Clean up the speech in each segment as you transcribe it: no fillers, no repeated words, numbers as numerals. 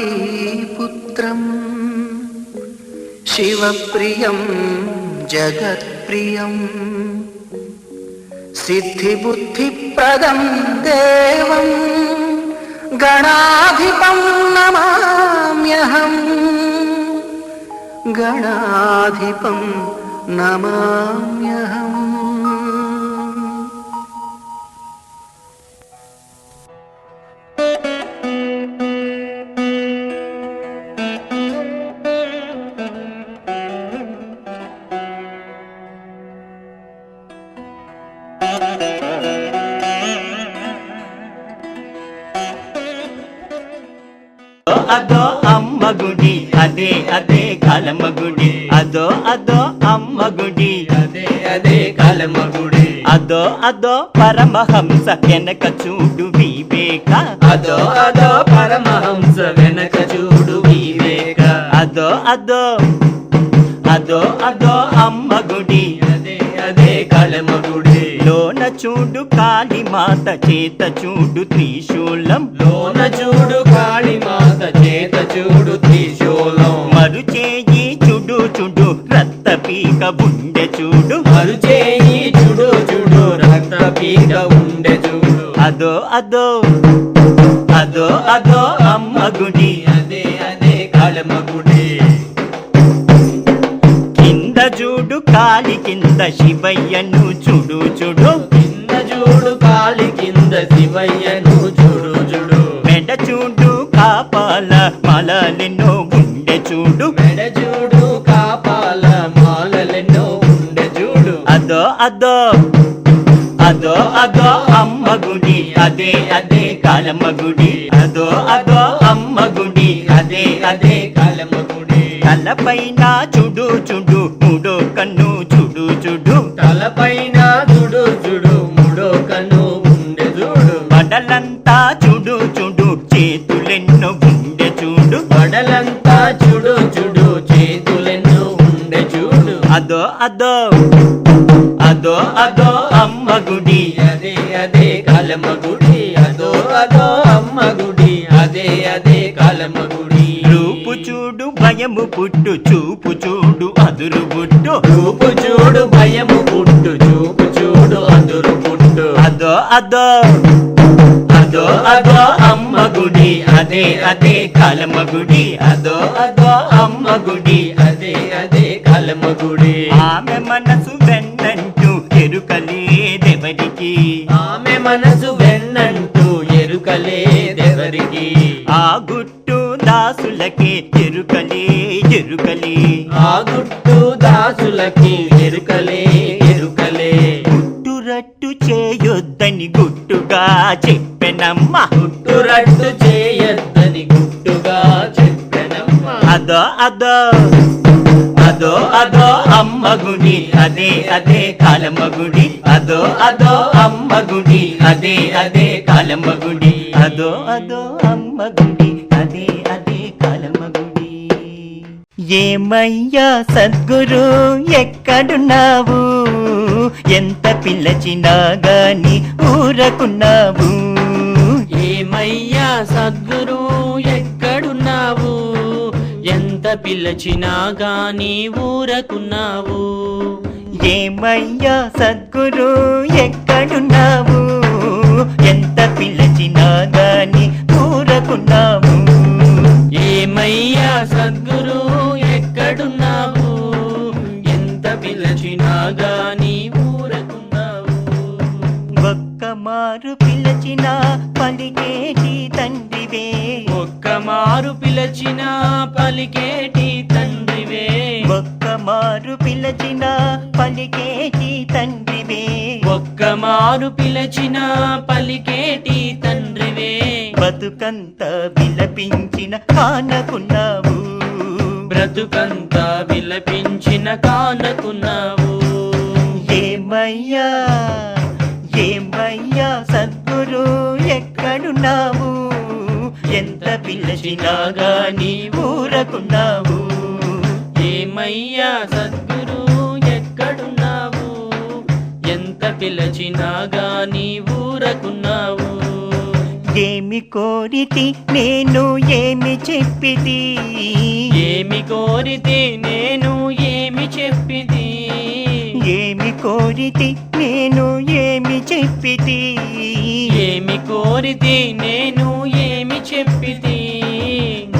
पार्वतीपुत्रं शिवप्रियं जगत्प्रियं सिद्धिबुद्धिप्रदं देवं गणाधिपं नमाम्यहम् गणाधिपं नमाम्यहम्। అదో అమ్మ గుడి అదే అదే కాలమ్మ గుడి అదో అదో అమ్మ గుడి అదే అదే కాలమ్మ గుడి అదో అదో పరమహంస వెనక చూడు వివేక అదో అదో పరమహంస వెనక చూడు వివేక అదో అదో అదో అదో అమ్మ గుడి అదే అదే కాలమ్మ గుడి లోన చూడు కాళీమాత చేత చూడు త్రిశూలం లోన చూడు కాళీమాత చేత చూడు త్రిశూలం మరుచేయి చూడు చూడు రక్త పీక ఉండే చూడు మరుచేయి చూడు చూడు రక్త పీక ఉండే చూడు అదో అదో అదో అదో అమ్మ గుడి అదే అదే కాళమ్మ గుడి కింద చూడు కాలి కింద శివయ్యను చూడు చూడు కింద చూడు కాలి కింద శివయ్యను చూడు చూడు మెడ చూడు కాపాల మాలలెన్నో ఉండే చూడు మెడ చూడు కాపాల మాలలెన్నో ఉండే చూడు అదో అదో అదో అదో అమ్మ గుడి అదే అదే కాలమ్మ గుడి అదో అదో అమ్మ గుడి అదే అదే కాలమ్మ గుడి తలపైన చూడు చూడు మూడో కన్ను చూడు చూడు తలపైన చూడు చూడు మూడో కన్ను ఉండే చూడు బడలంతా చూడు చూడు చేతులెన్నో ఉండే చూడు బడలంతా చూడు చూడు చేతులెన్నో ఉండే చూడు అదో అదో అదో అదో అమ్మ గుడి అదే అదే కాలమ్మ గుడి అదో అదో అమ్మ గుడి అదే అదే కాలమ్మ గుడి రూపు చూడు భయము పుట్టు చూపు చూడు అదురు పుట్టు రూపు చూడు భయము పుట్టు చూపు చూడు అదురు పుట్టు అదో అదో అదో అదో అమ్మ గుడి అదే అదే కాలమ్మ గుడి అదో అదో అమ్మ గుడి అదే అదే కాలమ్మ గుడి ఆమె మనసు వెన్నంటూ ఎరుకలేదెవరికి ఆమె మనసు వెన్నంటూ ఎరుకలేదెవరికి ఆ గుట్టు దాసులకి ఎరుకలే ఎరుకలే ఆ గుట్టు దాసులకి ఎరుకలే ఎరుకలే గుట్టురట్టు చేయొద్దని గుట్టుగా చెప్పెనమ్మ గుట్టురట్టు చేయొద్దని గుట్టుగా చెప్పెనమ్మ అదో అదో అదో అదో అమ్మ గుడి అదే అదే కాలమ్మ గుడి అదో అదో అమ్మ గుడి అదే అదే కాలమ్మ గుడి అదో అదో అమ్మ గుడి అదే అదే కాలమ్మ గుడి ఏమయ్యా సద్గురు ఎక్కడున్నావు ఎంత పిల్లచినా గాని ఊరకున్నావు ఏమయ్యా సద్గురు ఎక్కడున్నావు ఎంత పిలచినా గాని ఊరకున్నావు ఏమయ్యా సద్గురు ఎక్కడున్నావు ఎంత పిలచినా గాని ఊరకున్నావు ఏమయ్యా సద్గురు ఎక్కడున్నావు ఎంత పిలచినా గాని ఊరకున్నావు ఒక్క మారు పిలచిన పలికేటి తండ్రివే ఒక్క మారు పిలచిన పలికేటి తండ్రివే ఒక్క మారు పిలచిన పలికేటి తండ్రివే ఒక్క మారు పిలచిన పలికేటి తండ్రివే బతుకంత విలపించిన కానకున్నావు బ్రతుకంత విలపించిన కానకున్నావు ఏమయ్యా ఏమయ్యా సద్గురు ఎక్కడున్నావు ఎంత పిలచినా గాని ఊరకున్నావు ఏమయ్యా సద్గురు ఎక్కడున్నావు ఎంత పిలచినా గాని ఊరకున్నావు ఏమి ఏమి కోరితి నేను ఏమి చెప్పితి ఏమి కోరితే నేను ఏమి చెప్పితి ఏమి కోరితి నేను ఏమి చెప్పితి ఏమి కోరితే నేను ఏమి చెప్పితి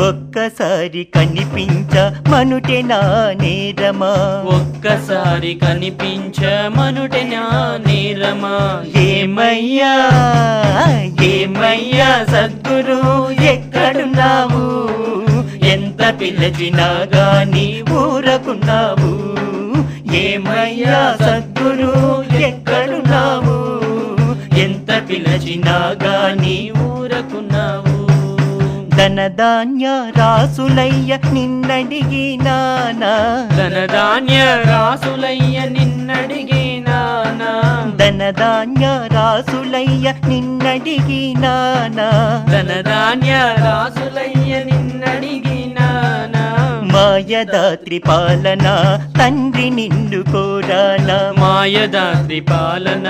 ఒక్కసారి కనిపించ మనుటే నా నేరమా ఒక్కసారి కనిపించమనుటే నా నేరమా ఏమయ్యా ఏమయ్యా సద్గురు ఎక్కడున్నావు ఎంత పిలిచినా గాని ఊరకున్నావు ఏమయ్యా సద్గురు ఎక్కడున్నావు ఎంత పిలిచినా గాని ఊరకున్నావు ధనధాన్య రాసులయ్య నిన్నడిగినానా ధనధాన్య రాసులయ్య నిన్నడిగినానా ధనధాన్య రాసులయ్య నిన్నడిగినానా ధనధాన్య రాసులయ్య నిన్నడిగినానా మాయదాత్రి పాలన తండ్రి నిన్ను కోరానా మాయదాత్రి పాలన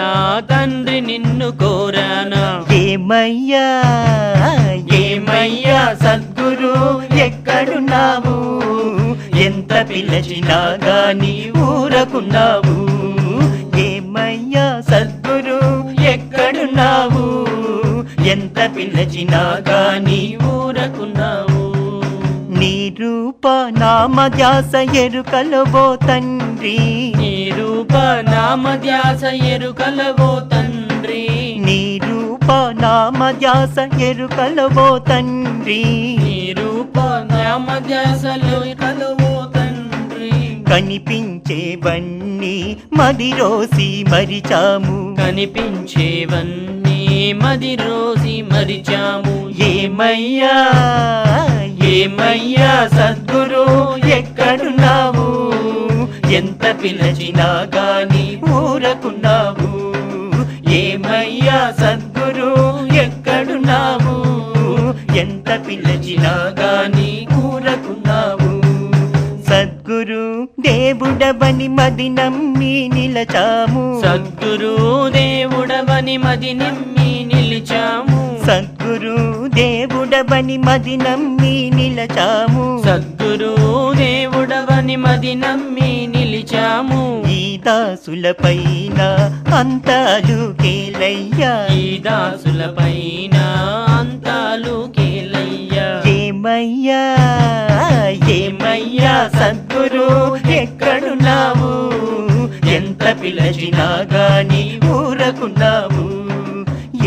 తండ్రి నిన్ను కోరానా ఏమయ్యా ఏమయ్యా సద్గురు ఎక్కడున్నావు ఎంత పిలిచినా గాని ఊరకున్నావు ఏమయ్యా సద్గురు ఎక్కడున్నావు ఎంత పిలిచినా గాని ఊరకున్నావు నీ రూప నామధ్యాస ఎరుకలవో తండ్రి నీ రూప నామధ్యాస ఎరుకలవో తండ్రి నీ రూప నామధ్యాస ఎరుకలవో తండ్రి నీ రూప నామధ్యాసలు కలవో తండ్రి కనిపించేవన్నీ మదిరోసి మరిచాము కనిపించేవన్నీ మది రోజి మరిచాము ఏమయ్యా ఏమయ్యా సద్గురు ఎక్కడున్నావు ఎంత పిలిచినా గాని ఊరకున్నావు ఏమయ్యా సద్గురు ఎక్కడున్నావు ఎంత పిలిచినా గాని ఊరకున్నావు సద్గురు దేవుడవని మది నమ్మి నిలచాము సద్గురు దేవుడవని మది నమ్మి నిలిచాము సద్గురు దేవుడవని మది నమ్మి నిలచాము సద్గురు దేవుడవని మది నమ్మి నిలిచాము ఈ దాసుల పైన అంతాలు కేలయ్యా ఈ దాసుల పైన అంతాలు కేలయ్యా ఏమయ్యా ఏమయ్యా సద్గురు ఎక్కడున్నావు ఎంత పిలిచినా గాని ఊరకున్నావు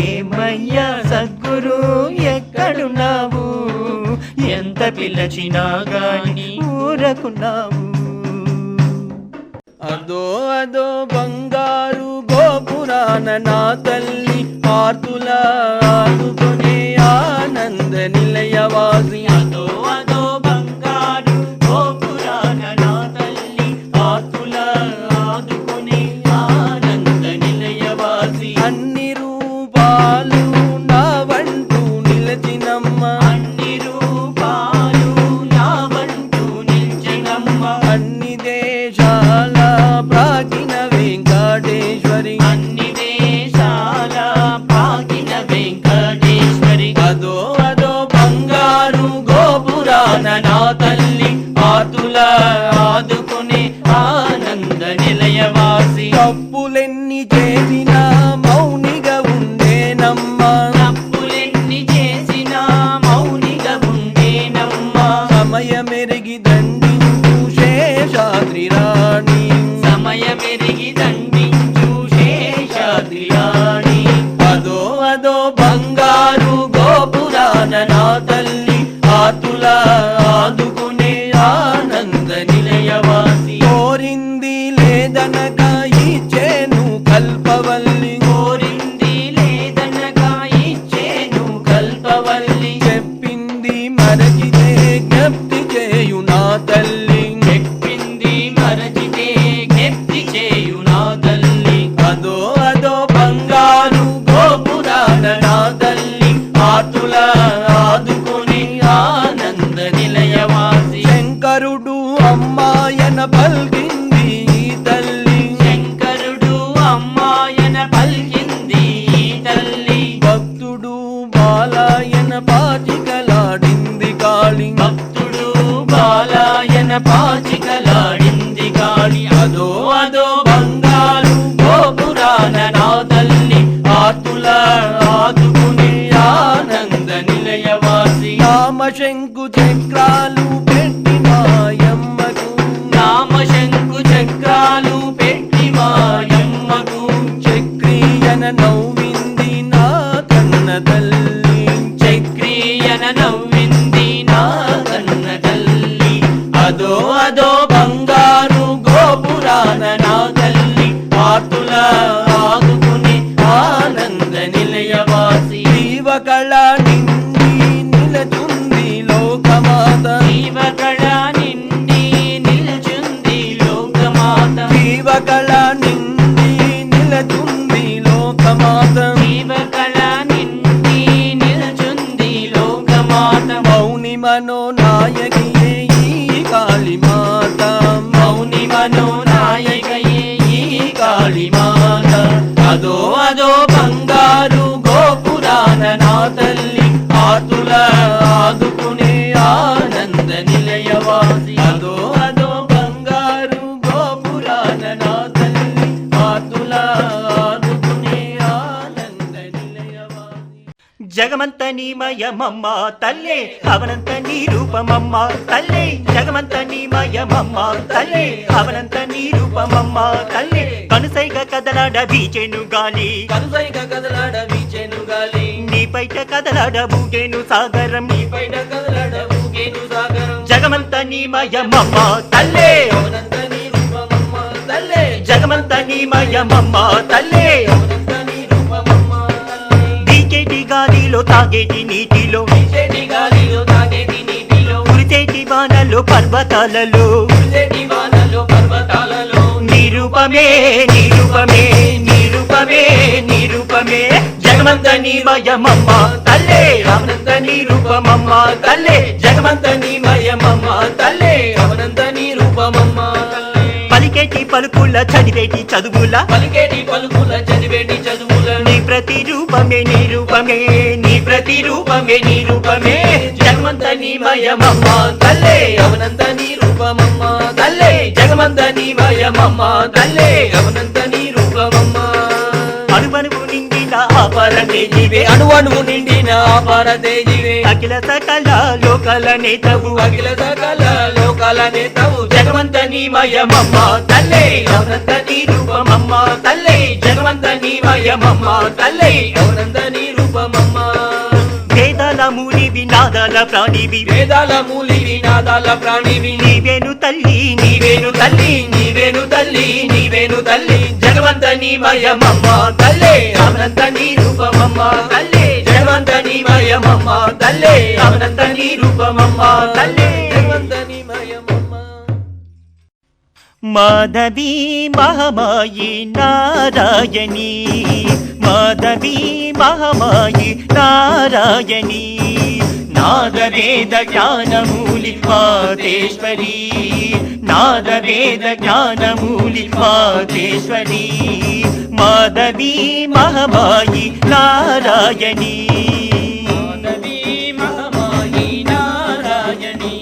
ఏమయ్యా సద్గురు ఎక్కడున్నావు ఎంత పిలిచినా గాని ఊరకున్నావు అదో అదో బంగారు గోపురాన నా తల్లి ఆర్తుల ఆదుకునే ఆనంద నిలయవాసి అదో అదో బంగారు గోపురాన నా తల్లి ఆతుల ఆదుకునే ఆనంద నిలయవాసి అన్ని రూపాలు నా వంటూ నిలచినమ్మ అన్ని రూపాలు నా వంటూ నిల్చెనమ్మ అన్ని దేశాల ప్రాచీన వెంకటేశ్వరి అన్ని దేశాల పాకిన వెంకటేశ్వరి అదో అదో బంగారు చక్రియన నవ్వింది నా కన్న తల్లి, చక్రియన నవ్వింది నా కన్న తల్లి. అదో అదో బంగారు గోపురాన నా తల్లి, ఆతుల ఆదుకుని ఆనంద నిలయవాసి, జీవకళ నిండి నిలచుంది లోకమాత, జీవకళ నిండి నిలచుంది లోకమాత, జీవకళ నిండి నిలచుంది లోకమాత, జీవకళ నిండి నిలచుంది లోకమాత. మౌని మనోనాయకియే ఈ కాళీమాత, మౌని మనోనాయకయే ఈ కాళీమాత. అదో అదో బంగారు గోపురాన నా తల్లి, ఆతుల ఆదుకునే ఆనంద నిలయవాసి, అదో అదో బంగారు గోపురాన నా తల్లి, ఆతుల ఆదుకునే ఆనంద నిలయవాసి. జగమంత నీమయమమ్మ తల్లే, అవనంత నీ రూపమమ్మ తల్లే. జగమంత నీమయమమ్మ తల్లే, అవనంత నీ రూపమమ్మ తల్లే. కనుసైగ కదలాడ బీచెను గాలి, కనుసైగ కదలాడ వీచెను గాలి, నీ పైట కదలాడ బూగేను సాగరం, నీ పైన కదలాడ ఊగేను సాగరం, జగమంత నీమయమమ్మ తల్లే, అవనంత నీ రూపమమ్మ తల్లే, జగమంత నీమయమమ్మ తల్లే. అవనంత నీ రూపమమ్మ తల్లే, బీచేటి గాలిలో తాగేటి నీటిలో, చెటి గాలిలో తాగేటి నీటిలో, కురిసేటి వానలో పర్వతాలలో, చెటి వానలో పర్వతాలలో, నిరూపమే నిరూపమే నిరూపమే నిరూపమే. జగమంత నీమయమమ్మ తల్లే, అవనంత నిరూపమమ్మ తల్లే. జగమంత నీమయమమ్మ తల్లే, అవనంత నీ రూపమమ్మ తల్లే, పలికేటి పలుకుల చదివేటి చదువుల, పలికేటి పలుకుల చదివేటి చదువుల, నీ ప్రతిరూపమే నిరూపమే, నీ ప్రతిరూపమే నిరూపమే. జగమంత నీమయమమ్మ తల్లే, అవనంత నీ రూపమమ్మ తల్లే, జగమంత నీమయమమ్మ తల్లే, అవనంత నీ రూపమమ్మ. అణువణువు నిండిన ఆపర తేజివే, అణువణువు నిండిన ఆపార తేజివే, అఖిల సకల లోకల నేతవు, అఖిల సకల లోకాల నేతవు, జగమంత నీమయమమ్మ తల్లే, అవనంత నీ రూపమమ్మ తల్లే. జగమంత నీమయమమ్మ తల్లే, అవనంత నీ రూపమమ్మ. వేదాల మూలివి నాదాల ప్రాణివి, వేదాల మూలివి నాదాల ప్రాణివి, నీవేను తల్లి నీవేను తల్లి నీవేను తల్లి నీవేను తల్లి. జగమంత నీమయమమ్మ తల్లే, అవనంత నీ రూపమమ్మ తల్లే. జగమంత నీమయమమ్మ తల్లే, అవనంత నీ రూపమమ్మ తల్లే. జగమంత నీమయమమ్మ. మాధవి మహమాయి నారాయణి, మాధవి మహమాయి నారాయణి. నాదవేద జ్ఞానమూలి మాతేశ్వరి, నాదవేద జ్ఞానమూలి మాతేశ్వరి. మాధవి మహమాయి నారాయణి, మాధవి మహమాయి నారాయణి,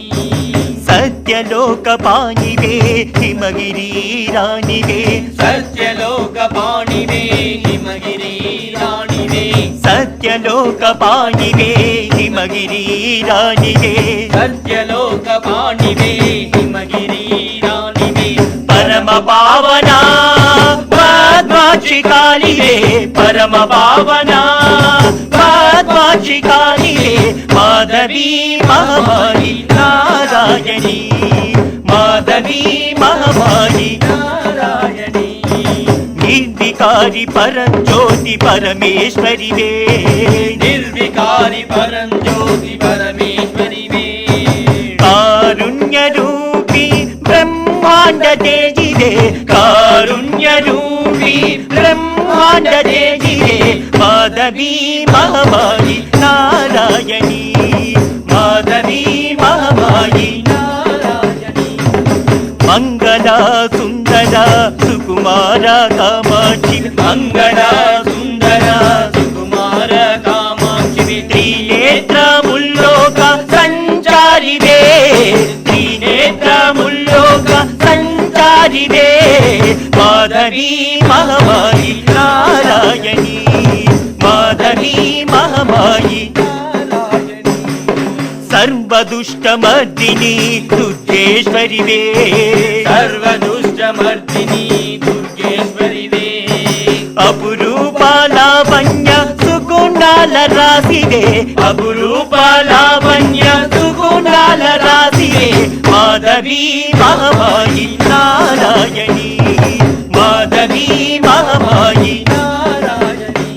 సత్యలోక పాణివే హిమగిరి రాణివే, సత్యలోక పాణివే హిమగిరి రాణివే, సత్యలోక పాణివే హిమగిరి రాణివే. సత్యలోక పాణివే హిమగిరి రాణివే, పరమ పావన పద్మాక్షి కాళివే, పరమ పావన పద్మాక్షి కాళివే. మాధవి మహమాయి నారాయణి, మాధవి మహమాయి నారాయణి, నిర్వికారి పరంజ్యోతి పరమేశ్వరివే, నిర్వికారి పరంజ్యోతి పరమేశ్వరివే, కారుణ్య రూపి బ్రహ్మాండ తేజివే, కారుణ్య రూపి బ్రహ్మాండ తేజివే. మాధవి మహమాయి నారాయణి, మాధవి మహమాయి నారాయణి, మంగళ సుందర సుకుమార కామాక్షి, మంగళ సుందర సుకుమార కామాక్షి. త్రినేత్రముల్లోక సంచారివే, త్రినేత్రముల్లోక సంచారివే. మాధవి మహమాయి నారాయణి, మాధవి మహమాయి నారాయణి, సర్వదుష్టమర్దిని దుర్గేశ్వరివే, సర్వదుష్టమర్దిని దుర్గేశ్వరివే, అపురూపాల రాసివే అపురూప లావణ్య సుగుణాల రాసివే మాధవి మహామాయి నారాయణి మాధవి మహామాయి నారాయణి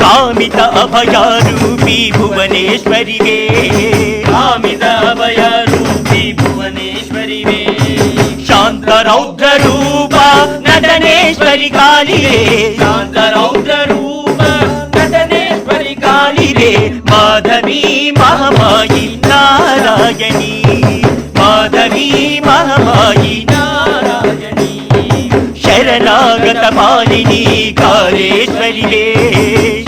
కామిత అభయారూపి భువనేశ్వరివే కామిత అభయారూపి భువనేశ్వరివే శాంత రౌద్ర రూప నటనేశ్వరి కాళివే శాంత రౌద్ర రూప నటనేశ్వరి కాళివే మాధవి మహామాయి నారాయణి మాధవి మహామాయి నారాయణి శరణాగత పాలిని కాళేశ్వరివే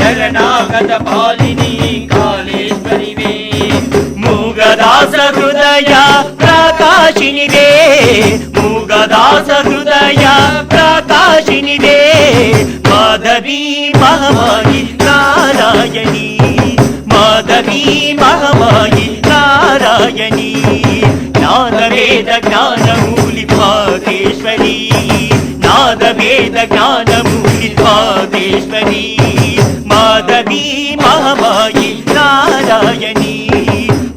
శరణాగత పాలిని కాళేశ్వరివే మూగదాస హృదయ ప్రకాశినివే మూగదాస హృదయ ప్రకాశినివే మాధవి మహామాయి నారాయణి మాధవి మహామాయి నారాయణి జ్ఞానవేద జ్ఞానమూలి భాగేశ్వరి నాదవేద జ్ఞానమూలి భాగేశ్వరి మాధవి మహామాయి నారాయణి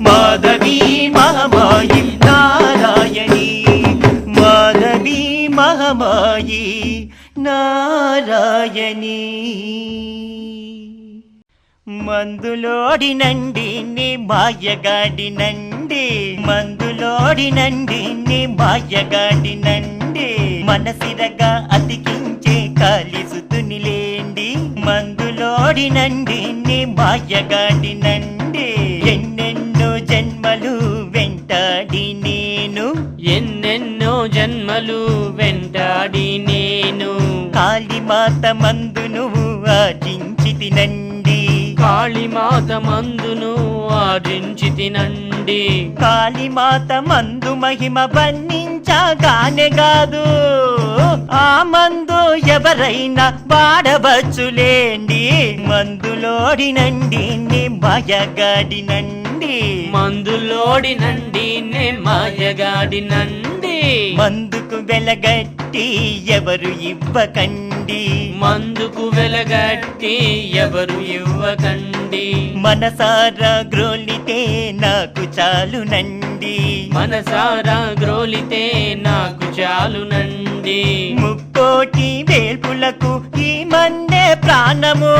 మాధవి మహామాయి నారాయణి మాధవి మహామాయి నారాయణి మందులోడినండి నీ మాయగాడినండి మందులోడినండి నీ మాయగాడినండి మనసిరగా అతికించే కాలిసుతునిలేండి మందులోడినండి నీ మాయగాడినండి ఎన్నెన్నో జన్మలు వెంటాడి నేను ఎన్నెన్నో జన్మలు వెంటాడి నేను కాళీమాత మందు నువ్వు ఆర్జించి తినండి కాళీమాత మందును ఆడించి తినండి కాళీమాత మందు మహిమ వర్ణించగానే కాదు ఆ మందు ఎవరైనా వాడవచ్చులేండి మందులోడినండి నీ మాయగాడినండి మందులోడినండి నే మాయగాడినండి మందుకు వెలగట్టి ఎవరు ఇవ్వకండి మందుకు వెలగట్టి ఎవరు ఇవ్వకండి మనసారా గ్రోలితే నాకు చాలునండి మనసారా గ్రోలితే నాకు చాలునండి ముక్కోటి వేల్పులకు ఈ మందే ప్రాణము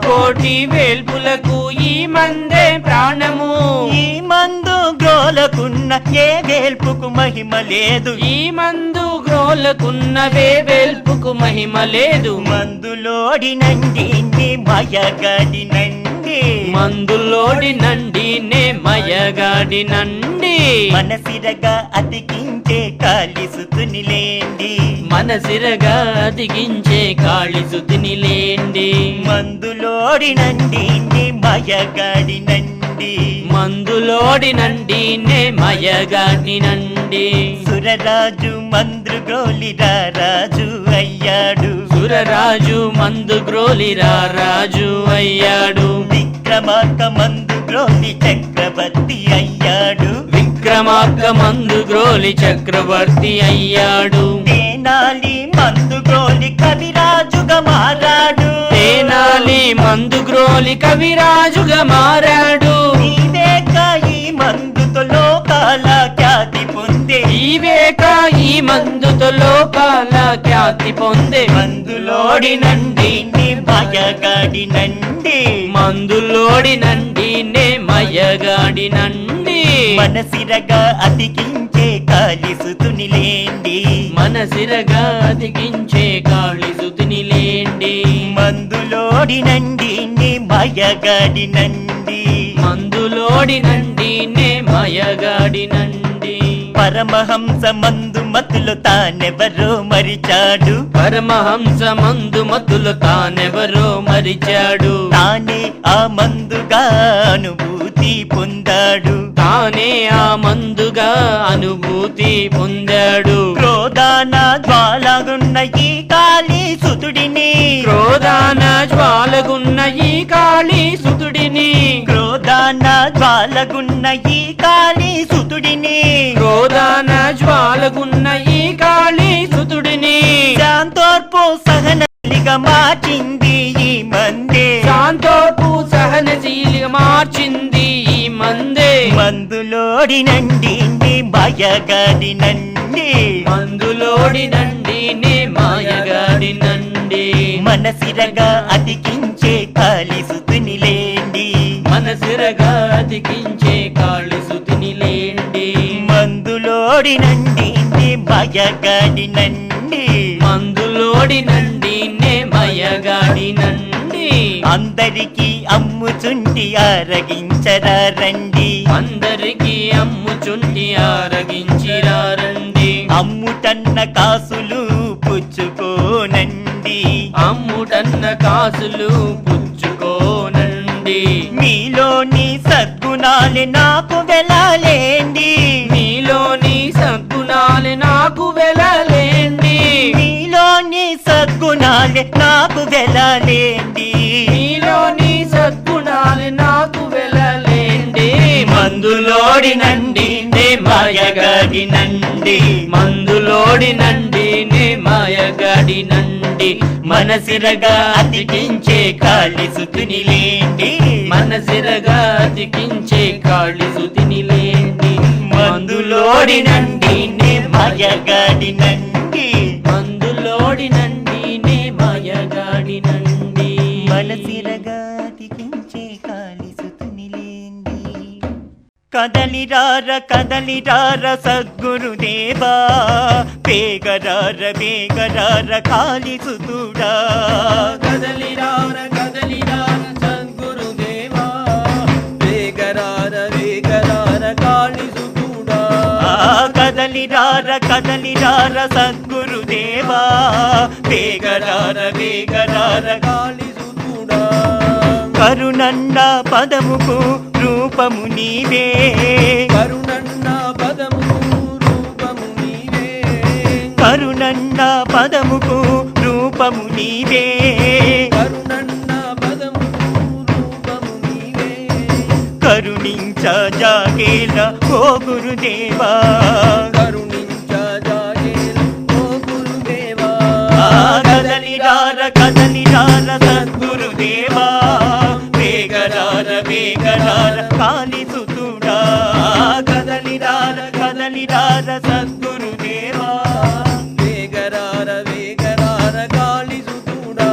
కోటి వేల్పులకు ఈ మందే ప్రాణము ఈ మందు గ్రోలకున్న ఏ వేల్పుకు మహిమ లేదు ఈ మందు గ్రోలకున్న వేల్పుకు మహిమ లేదు మందులోడినండి నీ మాయగాడినండి మందులోడినండి నే మయగాడినండి మనసిరగా అతికించే కాళిసుతునిలేండి మనసిరగా అతికించే కాళిసుతినిలేండి మందులోడినండి నీ మాయగాడినండి మందులోడినండి నే మయగాడినండి సురరాజు మంద్రుగోలి రాజు అయ్యాడు సురరాజు మందు గ్రోలిరా రాజు అయ్యాడు విక్రమార్క మందు గ్రోలి చక్రవర్తి అయ్యాడు విక్రమార్క మందు గ్రోలి చక్రవర్తి అయ్యాడు తేనాలి మందు గ్రోలి కవిరాజుగా మారాడు తేనాలి మందు గ్రోలి కవిరాజుగా మారాడు నీవేక ఈ మందుతో లోకాల ఖ్యాతి పొందే ఈవేక ఈ మందుతో లోకాల ఖ్యాతి పొందే మందులోడినండి నీ మాయగాడినండి మందులోడినండి నే మయగాడినండి మనసిరగా అతికించే కాళిసుతునిలేండి మనసిరగా అతికించే కాళిసుతినిలేండి మందులోడినండి నీ మాయగాడినండి మందులోడినండి నే మయగాడినండి పరమహంస మందు మతులు తానెవరో మరిచాడు పరమహంస మందు మతులు తానెవరో మరిచాడు తానే ఆ మందుగా అనుభూతి పొందాడు తానే ఆ మందుగా అనుభూతి పొందాడు క్రోధాన జ్వాలగున్న ఈ కాళీ సుతుడిని క్రోధాన జ్వాలగున్న ఈ కాళీ సుతుడిని క్రోధాన జ్వాలగున్న ఈ కాళీ సుతుడిని క్రోధాన జ్వాలగున్న ఈ కాళీ సుతుడిని శాంతోర్పు సహనలిగా మార్చింది ఈ మందే దాంతోపు సహనశీలిగా మార్చింది ఈ మందే. మందులోడినండి నీ మాయగాడినండి, మందులోడినండి నే మాయగాడినండి. మనసిరగా అతికించే కాళిసుతుని లేండి, మనసిరగా అతికించే కాళిసుతుని లేండి. మందులోడినండి నీ మాయగాడినండి, మందులోడినండి నే మాయగాడినండి. అందరికీ అమ్ముచుంటి ఆరగించరా రండి, అందరికీ అమ్ముచుంటి ఆరగించిరారండి. అమ్ముటన్న కాసులు పుచ్చుకోనండి, అమ్ముటన్న కాసులు పుచ్చుకోనండి. మీలోని సద్గుణాలే నాకు వెలాలేండి, మీలోని సద్గుణాలు నాకు వెలలేండి. మీలోని సద్గుణాలే నాకు వెలాలేండి. మీలోని సద్గుణాలు నాకు వెలలేండి. మందులోడినండి నే మాయగాడినండి, మందులోడినండి నే మాయగాడినండి. మనసిరగా అతికించే కాళిసుతుని లేండి, మనసిరగా అతికించే కాళిసుతిని లేండి. మందులోడినండి నే మాయగాడినండి, మందులోడినండి నే మాయగాడినండి. మనసిరగా అతికించే కాళిసుతుని లేండి. కదలిరార కదలిరార సద్గురుదేవా, వేగరార వేగరార కాళిసుతుడా. కదలిరార కదలిరార సద్గురుదేవా, వేగరార వేగరార కాళిసుతుడా. కదలిరార కదలిరార సద్గురుదేవా, వేగరార వేగరార కాళిసుతుడా. కరుణన్న పదముకు రూపము నీవే, కరుణన్న పదము రూపము నీవే. కరుణన్న పదముకు రూపము నీవే, కరుణన్న పదము రూపము నీవే. కరుణించజాగేల ఓ గురుదేవా, కరుణించజాగేల ఓ గురుదేవా. కదలిరార కదలిరార సద్గురుదేవా, వేగరార వేగరార కాళిసుతుడా. కదలిరార కదలిరార సద్గురుదేవా, వేగరార వేగరార కాళిసుతుడా.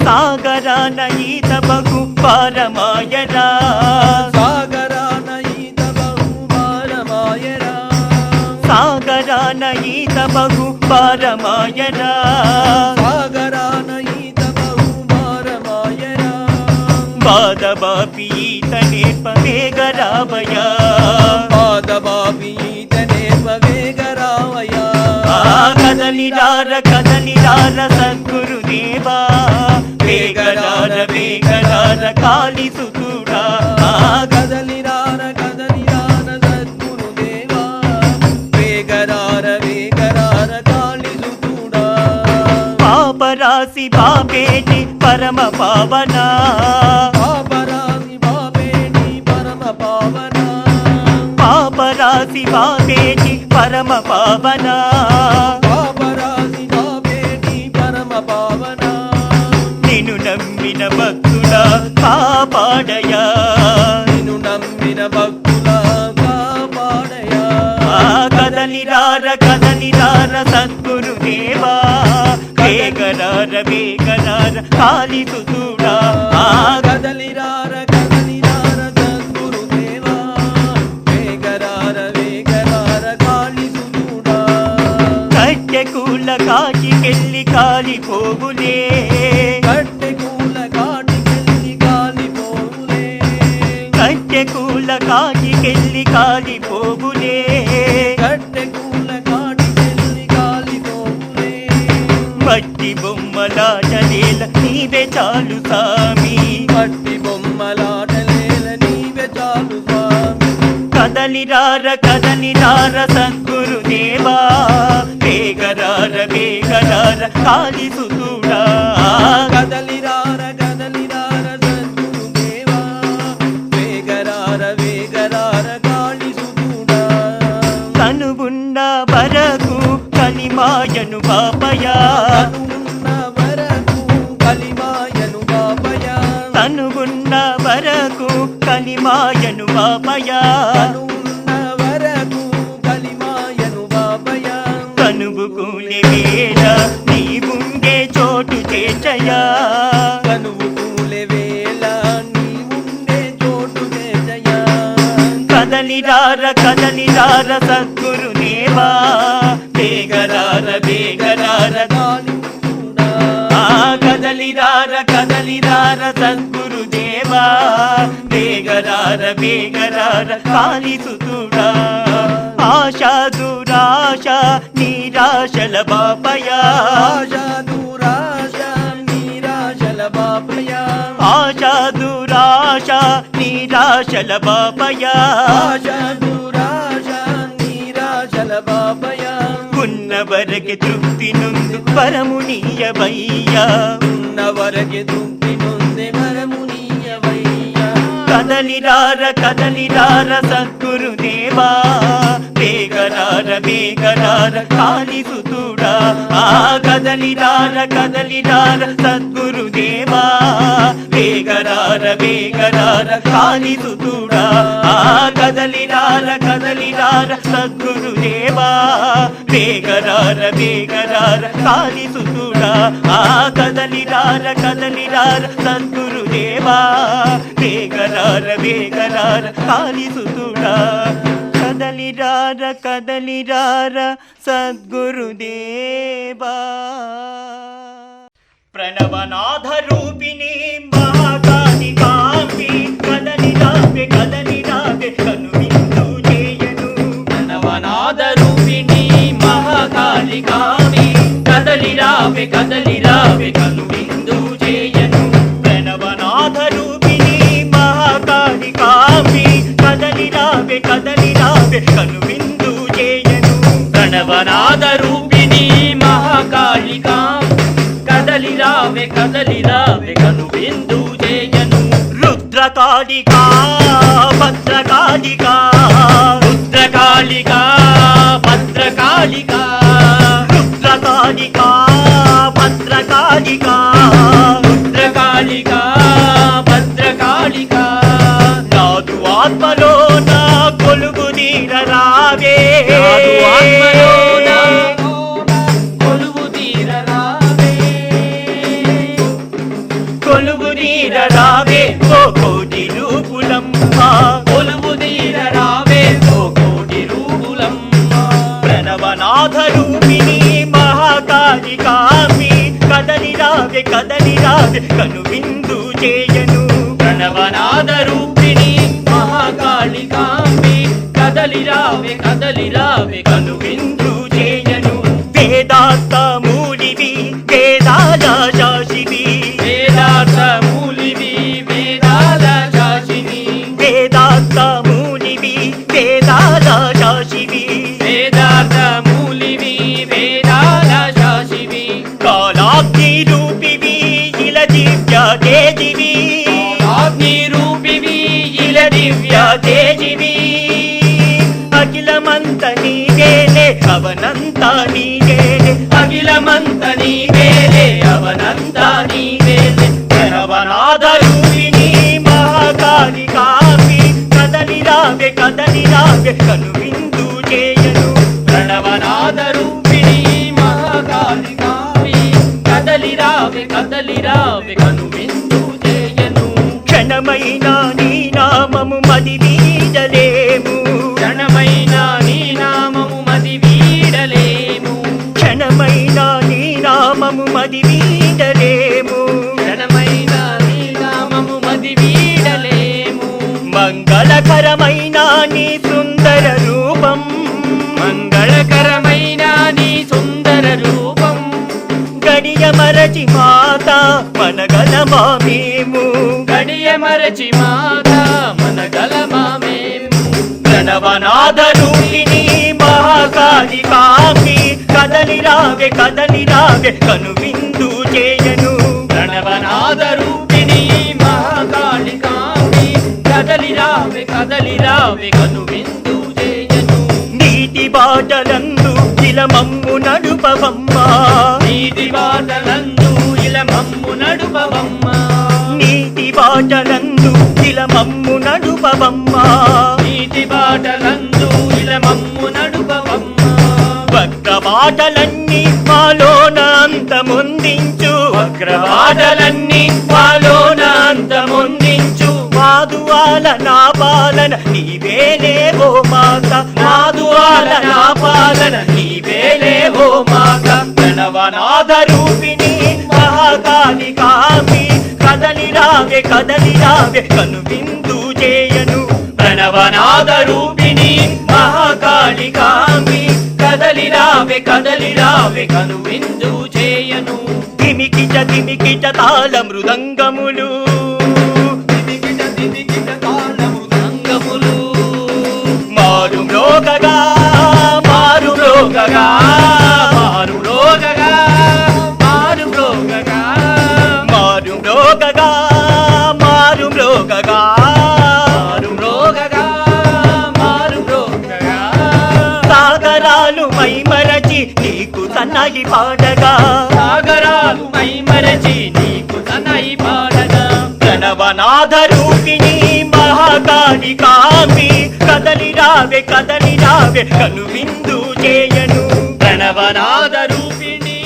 సాగరాన ఈత బహు పారమాయరా, సాగరాన ఈత బహుమానమాయరా. సాగరాన ఈత బహు పారమాయరా, సాగరాన ఈత బహుమానమాయరా. బాధబాపి ఈత నేర్ప వేగరావయా, పాదబాబి ఈతనే వేగరావయా. కదలిరార కదలిరార సద్గురుదేవా, వేగరార వేగరార కాళిసుతుడా. కదలిరార కదలిరార సద్గురుదేవా, వేగరార వేగరార కాళిసుతుడా. పాపరాశి బాపేటి పరమ పావన, పాపరాశి బాబేటి పరమ పావన. పాపరాశి బాపేటి పరమ పావన, పాపరాశి బాబేటి పరమ పావన. నిన్ను నమ్మిన భక్తుల కాపాడయా, నిన్ను నమ్మిన భక్తుల కాపాడయా. కదలిరార కదలిరార సద్గురుదేవా, వేగరార వేగరార కాళిసుతుడా. కదలిరార కదలిరార సద్గురుదేవా, వేగరార వేగరార కాళిసుతుడా. కట్టెకూల కాటికెళ్ళి కాలిపోవులే, కట్టెకూల కాటికెళ్ళి కాలిపోవులే. కట్టెకూల కాటికెళ్ళి కాలిపోవులే, కట్టెకూల కాటికెళ్ళి కాలిపోవులే. మట్టి బొమ్మలాటలేల నీవే చాలు సామి, మట్టి బొమ్మలాటలేల నీవే చాలు స్వామి. కదలిరార కదలిరార సద్గురుదేవా, వేగరార వేగరార కాళిసుతుడా. కదలిరార కదలిరార సద్గురుదేవా, వేగరార వేగరార కాళిసుతుడా. తనువున్న వరకు కలిమాయను బాపయా, తనువున్న వరకు కలిమాయను బాపయా. కదలిరార కదలిరార సద్గురుదేవా వేగరార వేగరార కదలిరార కదలిరార సద్గురుదేవా వేగరార వేగరార కాళీసుతుడా ఆశా దురాశ నిరాశల బాపయా ఆశా దురాశ నిరాశల బాపయా ఆశా దురాశ నిరాశల బాపయా ఆశా దురాశ నిరాశల బాపయా ఉన్నవరకి తృప్తి నుండి పరమునీయవయ్యా ఉన్నవరకి తృప్తి నుండి పరమునీయవయ్యా కదలిరార కదలిరార సద్గురుదేవా వేగరార వేగరార కాళీసుతుడా కదలిరార కదలిరార సద్గురుదేవా వేగరార వేగరార కాళీసుతుడా కదలిరార కదలిరార సద్గురుదేవా వేగరార వేగరార కాళీసుతుడా కదలిరార కదలిరార సద్గురుదేవా వేగరార వేగరార కాళీసుతుడా కదలిరార కదలిరార సద్గురుదేవా ప్రణవనాథ రూపిణి మహాకాళి కాంబి కదలిరావే కదలిరావే కనువిందు చేయను ప్రణవనాథ రూపిణి మహాకాళి కామి కదలిరావే కదలిరావే కనువిందు చేయను ప్రణవనాథ రూపిణి మహాకాళి కాంబి కదలిరావే కదలిరావే కనువిందు చేయను ప్రణవనాథ రూపిణి మహాకాళి కామి కదలిరావే కదలిరావే కనువిందు చేయను రుద్రకాళికా భద్రకాళికా రుద్రకాళికా భద్రకాళికా రుద్రకాళికా భద్రకాళికా రుద్రకాళికా భద్రకాళికా నాదు ఆత్మలో నా కొలుగు తీరరావే నాదు ఆత్మలో నా కొలువు తీరరావే కొలుగు తీరరావే ఓ కోటి రూపులమ్మ కొలువు తీరరావే ఓ కోటి రూపులమ్మ ప్రణవనాథ రూపిణి మహాకాళి కామి కదలిరావే కదలిరావే కనువిందు చేయను ప్రణవనాథ రూపిణి మహాకాళి కాంబి కదలిరావే కదలిరావే కనువిందు చేయను వేదాంత మూలివి వేదాల శాసివి వేదాంత మూలివి వేదాల శాసిని వేదాంత మూలివి వేదాల శాసివి వేదాంత మూలివి వేదాల శాసివి కాలాగ్ని రూపివి ఇల దివ్య తేజివి అగ్ని రూపివి ఇల దివ్య తేజివి అఖిలమంత నీవేలే అవనంత నీవేలే అఖిలమంత నీవేలే అవనంత నీవేలే ప్రణవనాథ రూపిణి మహాకాళి కామి కదలిరావే కదలిరావే కనువిందు చేయను ప్రణవనాథ రూపిణి మహాకాళి కామి కదలిరావే కదలిరావే కనువిందు చేయను క్షణమైన నీ నామము మది వీడలేము క్షణమైన నీ నామము మది వీడలేము క్షణమైన నీ నామము మది వీడలేము క్షణమైన నీ నామము మది వీడలేము మంగళకరమైన నీ సుందర రూపం మంగళకరమైన నీ సుందర రూపం గడియ మరచి మాత మనగలమా మేము గడియ మరచి మాత మనగలమా మేము ప్రణవనాథ రూపిణి మహాకాళి కామి కదలిరావే కదలిరావే కనువిందు చేయను ప్రణవనాథ రూపిణి మహాకాళి కామి కదలిరావే కదలిరావే కనువిందు చేయను నీటి బాటలందు ఇలా మమ్ము నడుపవమ్మా నీటి బాటలందు ఇలా మమ్ము నడుపవమ్మా నీటి బాటలందు ఇలా మమ్ము నడుపవమ్మా నీటి బాటలందు ఇలా మమ్ము నడుపవమ్మా వక్ర బాటలన్నీ మాలోన అంతమొందించు వక్రబాటలన్నీ మాలోన అంతమొందించు మాధువాల నా పాలన నీవేలే ఓ మాత నాదు ఆలనా పాలన నీవేలే ఓ మాత ప్రణవనాథ రూపిణి మహాకాళికాంబి కదలి రావే కనువిందు చేయను ప్రణవనాథ రూపిణి మహాకాళికాంబి కదలి రావే కనువిందు చేయను దిమికిట తాళ మృదంగములు మారు మ్రోగగా సాగరాలు మైమరచి నీకు సన్నాయి పాడగా ప్రణవనాథ రూపిణి మహాకాళికాంబి కదలి రావే కనువిందు చేయను ప్రణవనాథ రూపిణి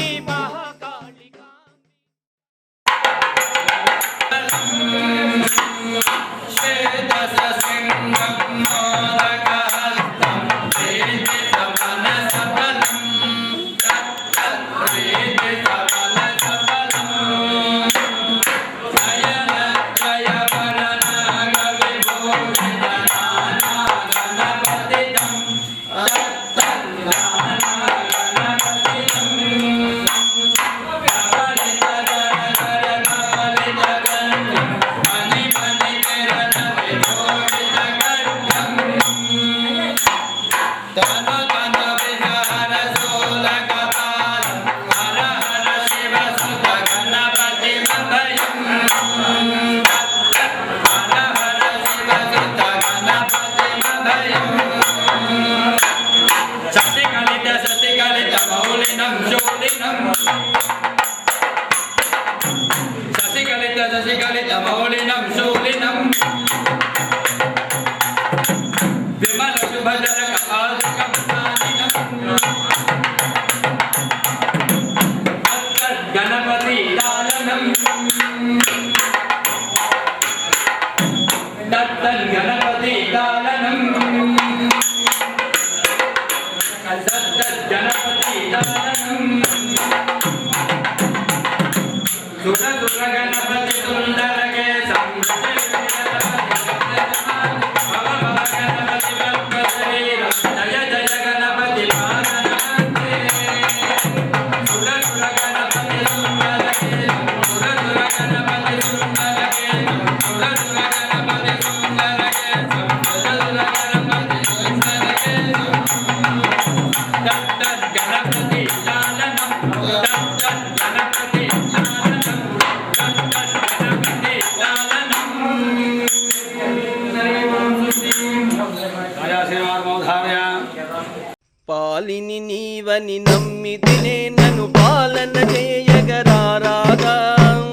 పాలిని నీవని నమ్మితినే నన్ను పాలన చేయగరారాగా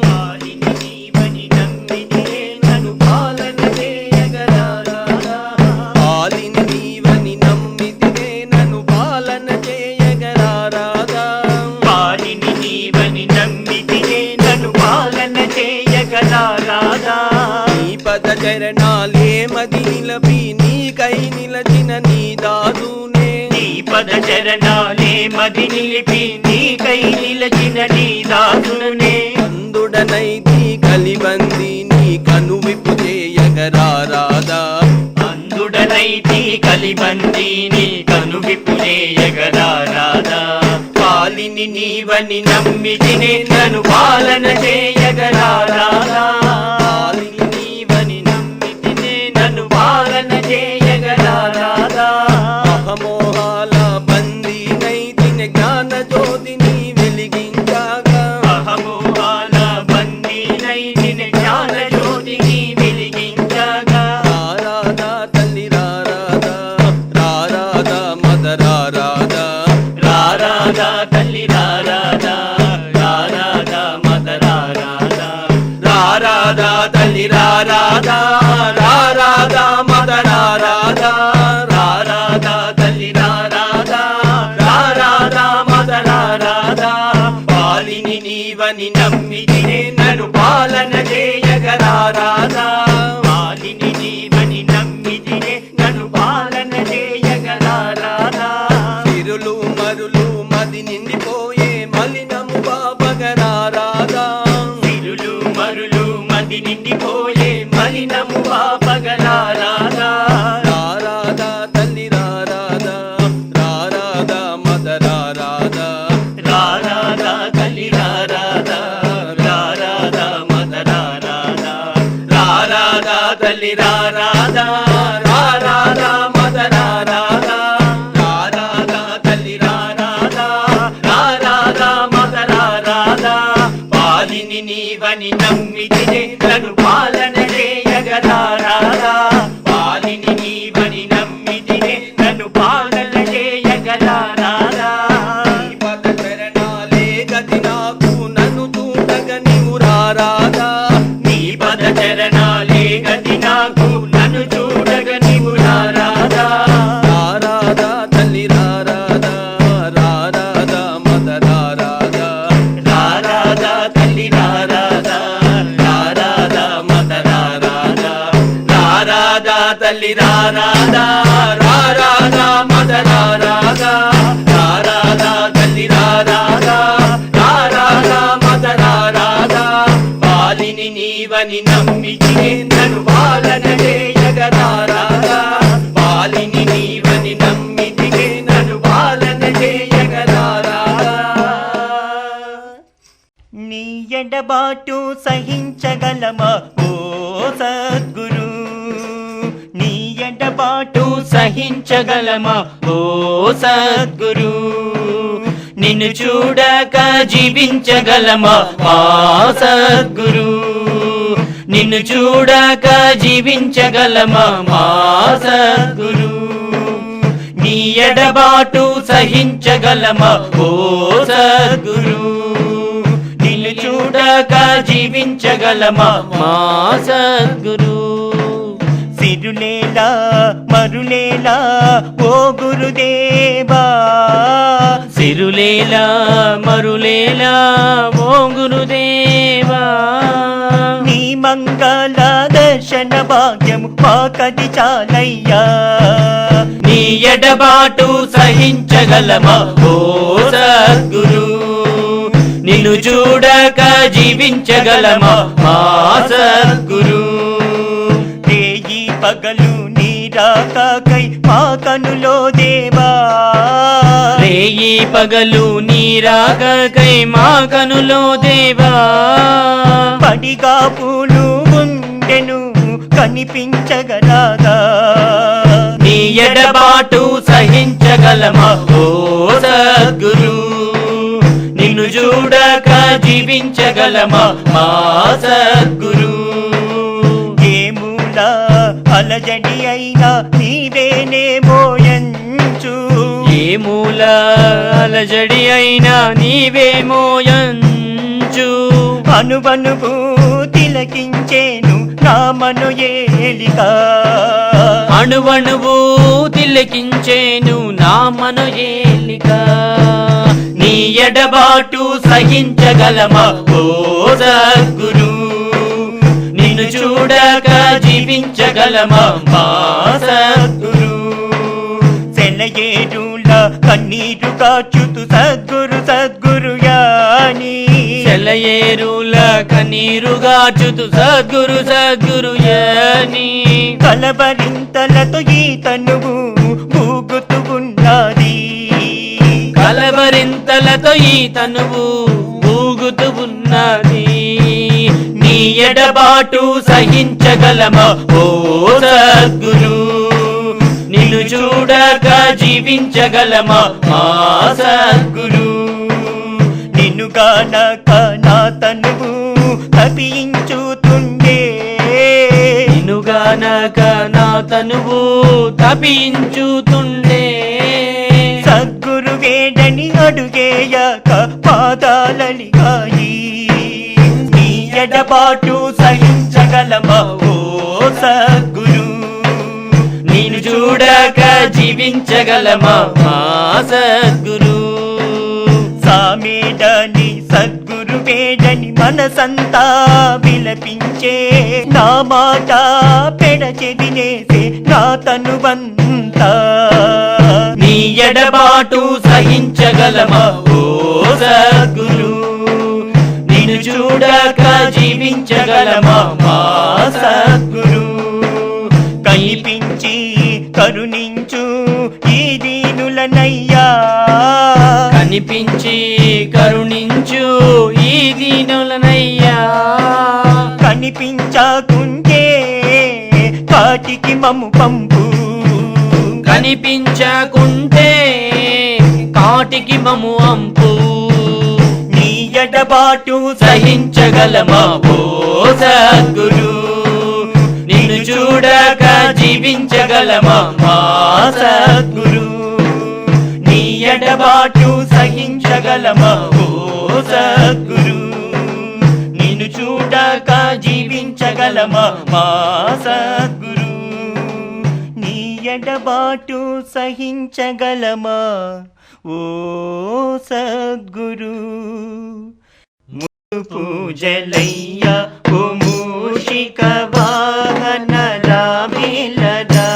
పాలిని నీవని నమ్మితినే నన్ను పాలన చేయగరారాగా పాలిని నీవని నమ్మితినే నన్ను పాలన చేయగరారాగా పాలిని నీవని నమ్మితినే నన్ను పాలన చేయగరారాగా నీ పద చరణాలే మది నిలపి నీకై నిలచిన నీ దాదునే పద చరణాలే మది నిలిపి నీకై నిలచిన నీ దాసునే అందుడనైతి కలిబంది నీ కనువిప్పు చేయగరారాదా అందుడనైతి కలిబంది నీ కనువిప్పు చేయగరారాదా పాలిని నీవని నమ్మితినే నన్ను పాలన చేయగరారాదా పాలిని నీవని నమ్మితినే నన్ను పాలన చేయగరారాదా అహమోహాల బందీ నైతిన జ్ఞాన జ్యోతిని వెలిగించాగా అహమోహాల బందీ నైతిన జ్ఞాన జ్యోతిని వెలిగించాగా రారాదా తల్లి రారాదా రారాదా మద రారాదా రారాదా తల్లి రారాదా రారాదా మద రారాదా రారాదా తల్లి రారాదా రారాదా మద రారాదా రారాదా తల్లి రారాదా రారాదా మద రారాదా పాలిని నీవని నమ్మితినే నన్ను పాలన చేయగరారాదా పాలిని నీవని నమ్మితినే నన్ను పాలన చేయగ మది నిండిపోయే మలినము బాపగలారాదా రారాధా తల్లి రారాధా రారాధా మద రారాధా రారాదా తల్లి రారాదా రారాదా మద రారాదా రారాదా తల్లి రారాదా రారాదా మద రారాదా రారాదా తల్లి రారాదా రారాదా మద రారాదా పాలిని నీవని నమ్మితినే నన్ను పాలన చేయగలారాదా పాలిని నీవని నమ్మితినే నన్ను పాలన చేయగలారాదా నీ పద చరణాలే గతి నాకు నన్ను చూడగ నీవు రారాధా నీ పద చరణాలే గతి నాకు నన్ను చూడగ నీవు రారాదా రారాధా తల్లి రారాధా రారాధా మద రారాధా రారాదా తల్లి రారాదా రారాదా మద రారాదా రారాదా తల్లి రారాదా రారాదా మద రారాదా రారాదా తల్లి రారాదా రారాదా మద రారాదా పాలిని నీవని నమ్మితినే నన్ను పాలన చేయగలారాదా పాలిని నీవని నమ్మితినే నన్ను పాలన చేయగలారాదా నీ ఎడబాటు సహించగలమా ఓ సద్గురు నీ ఎడబాటు సహించగలమా ఓ సద్గురు నిన్ను చూడక జీవించగలమా మా సద్గురు నిన్ను చూడక జీవించగలమా మా సద్గురు నీ ఎడబాటు సహించగలమా ఓ సద్గురు నిన్ను చూడక జీవించగలమా మా సద్గురు సిరులేలా మరులేలా ఓ గురుదేవా సిరులేలా మరులేలా ఓ గురుదేవా నీ మంగళ దర్శన భాగ్యము మాకది చాలయ్యా నీ ఎడబాటు సహించగలమా ఓ సద్గురు నిన్ను చూడక జీవించగలమా మా సద్గురు రేయి పగలు నీరాకై మా కనులో దేవా రేయి పగలు నీరాకై మా కనులో దేవా పడిగా పూలు గుండెను కనిపించగలదా నీ ఎడబాటు సహించగలమా ఓ సద్గురు నిన్ను చూడక జీవించగలమా మా సద్గురు ఏమూల అలజడి అయినా నీవేనే మోయంచు ఏమూల అలజడి అయినా నీవే మోయంచు అనువనువు తిలకించేను నా మను ఏలిక అణువణువు తిలకించేను నా మను ఏలిక నీ ఎడబాటు సహించగలమా ఓ సద్గురు నిన్ను చూడక జీవించగలమా మా సద్గురు సెలయేరుల కన్నీరు కాచుతు సద్గురు సద్గురు యాని సెలయేరుల కన్నీరు గాచుతు సద్గురు సద్గురు యాని కలబరింతలతో ఈ తనువు ఊగుతూ ఉన్నది కలవరింతలతో ఈ తనువు ఊగుతూ ఉన్నది నీ ఎడబాటు సహించగలమా ఓ సద్గురు నిన్ను చూడక జీవించగలమా మా సద్గురు నిన్ను గానక నా తనువు తపించుతుండే నిన్ను గానక నా తనువు తపించుతుండే సద్గురు వేడని అడుగేయక పాదాలలిగాయి నీ ఎడబాటు సహించగలమా ఓ సద్గురు నిన్ను చూడక జీవించగలమా మా సద్గురు సామేడని సద్గురు వేడని మనసంతా విలపించే నా మాట పెడచెవినేసే నా తనువంతా నీ ఎడబాటు సహించగలమా ఓ సద్గురు నిన్ను చూడక జీవించగలమా మా సద్గురు. కనిపించి కరుణించు ఈ దీనులనయ్యా, కనిపించి కరుణించు ఈ దీనులనయ్యా. కనిపించకుంటే కాటికి మమ్ము పంపు, కనిపించకుంటే కాటికి మము అంపు. నీ ఎడబాటు సహించగలమా ఓ సద్గురు, నిన్ను చూడక జీవించగలమా మా సద్గురు. నీ ఎడబాటు సహించగలమా ఓ సద్గురు, నిన్ను చూడక జీవించగలమా మా సద్గురు. నీ ఎడబాటు సహించగలమా ఓ సద్గురు. పూజలయ్య ఓ మూషిక వాహన రామేలరా,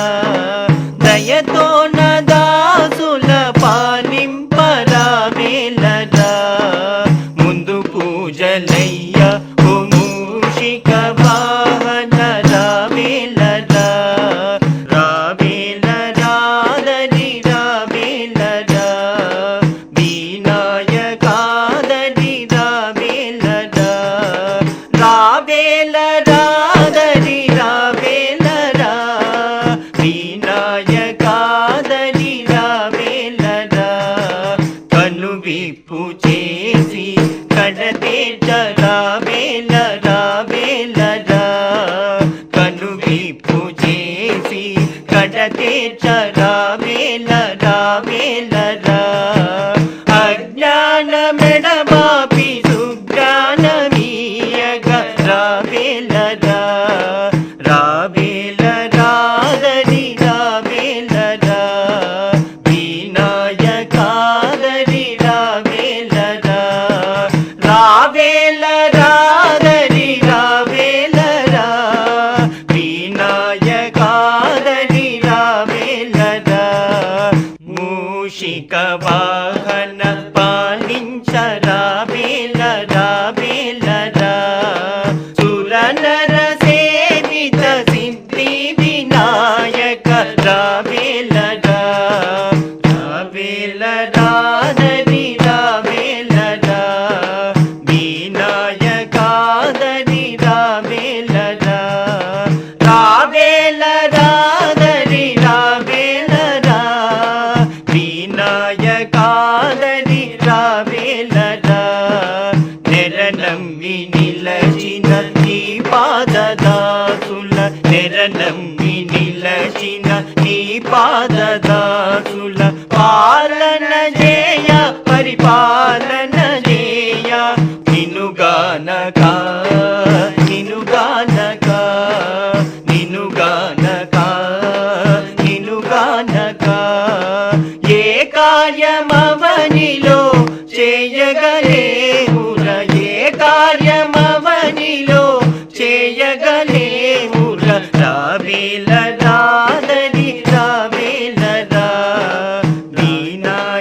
దయతో నదాసుల పాలింపరామేలరా. ముందు పూజలయ్య ఓ మూషిక వాహన రామేలరా, రామేలరా దరి రామేలరా, వినాయకాదరి రామేలరా, రామేలరా దరి రామేలరా, వినాయకాదరి రామేలరా. కను విప్పు చేసి కడతేట రామేలరా రామేలరా, కను విప్పు చేసి కడతేట రామేలరా రామేలరా. అజ్ఞాన మెడబాపి సుజ్ఞానమీయగ రామేలరా, రామేలరా దరి రామేలరా, వినాయకాదరి రామేలరా, రామేలరా దరి రామేలరా, వినాయకాదరి రామేలరా. మూషిక వాహన పాలించ రామేలరా రామేలరా, సురనర సేవిత సిద్ధి వినాయక రామేలరా, రామేలరా దరి రామేలరా, వినాయకాదరి రామేలరా, రామేలరా దరి రామేలరా, వినాయకాదరి రామేలరా. నెరనమ్మి నిలచిన నీ పాదదాసుల, నెరనమ్మి నిలచిన నీ పాదదాసుల పాలన చేయ పరిపాలన చేయ. నినుగానక నినుగానక నినుగానక నినుగానక, ఏ కార్యమవనిలో చేయగలేవుర, ఏ కార్యమవనిలో చేయగలేవుర. రామేలరా దరి రామేలరా,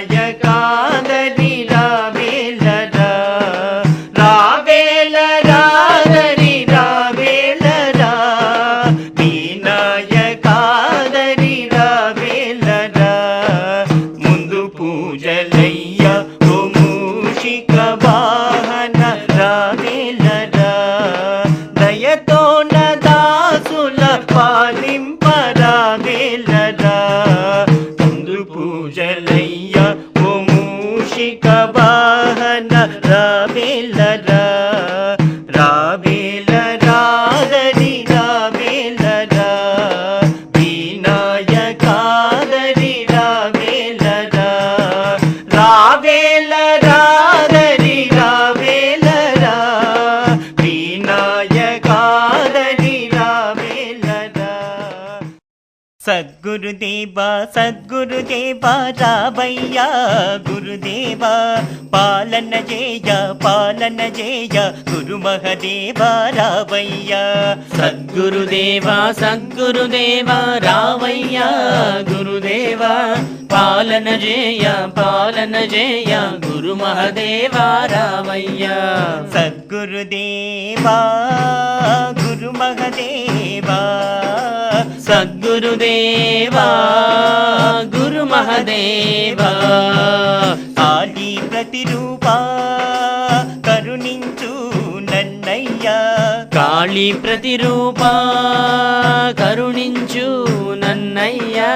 వినాయకాదరి రామేలరా, రామేలరా దరి రామేలరా, వినాయకాదరి రామేలరా. ముందు పూజలయ్య ఓ మూషిక వాహన రామేలరా, దయతో నదాసుల పాలిం సద్గురుదేవా సద్గురుదేవా రావయ్యా గురుదేవా పాలన జయ గురు మహదేవా రావయ్యా సద్గురుదేవా సద్గురుదేవా రావయ్యా గురుదేవా పాలన జయ గురు మహదేవా రావయ్యా సద్గురుదేవా గురు మహదేవా సద్గురుదేవా గురు మహదేవా ఆది ప్రతిరూపా కరుణించు నన్నయ్యా కాళీ ప్రతిరూపా కరుణించు నన్నయ్యా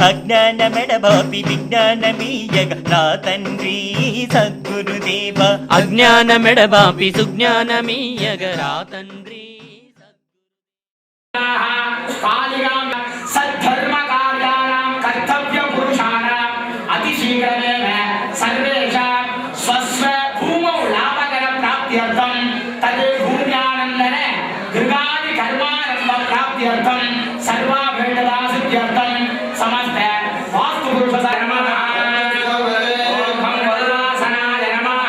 అజ్ఞాన మెడబాపి విజ్ఞానమీయగ నా తండ్రి సద్గురుదేవా అజ్ఞాన మెడబాపి సుజ్ఞానమీయగరా తండ్రి సద్ధర్మ కార్యాణం కర్తవ్య పురుషాణం అతిశీఘ్రమేవ సర్వేషాం స్వస్వ భూమౌ లాభకర ప్రాప్త్యర్థం తద్ భూమ్యానందన గృహాది కర్మారంభ ప్రాప్త్యర్థం సర్వాభేదదా సిద్ధ్యర్థం సమస్త వాస్తు పురుష నమః ఓం వరుణాసనాయ నమః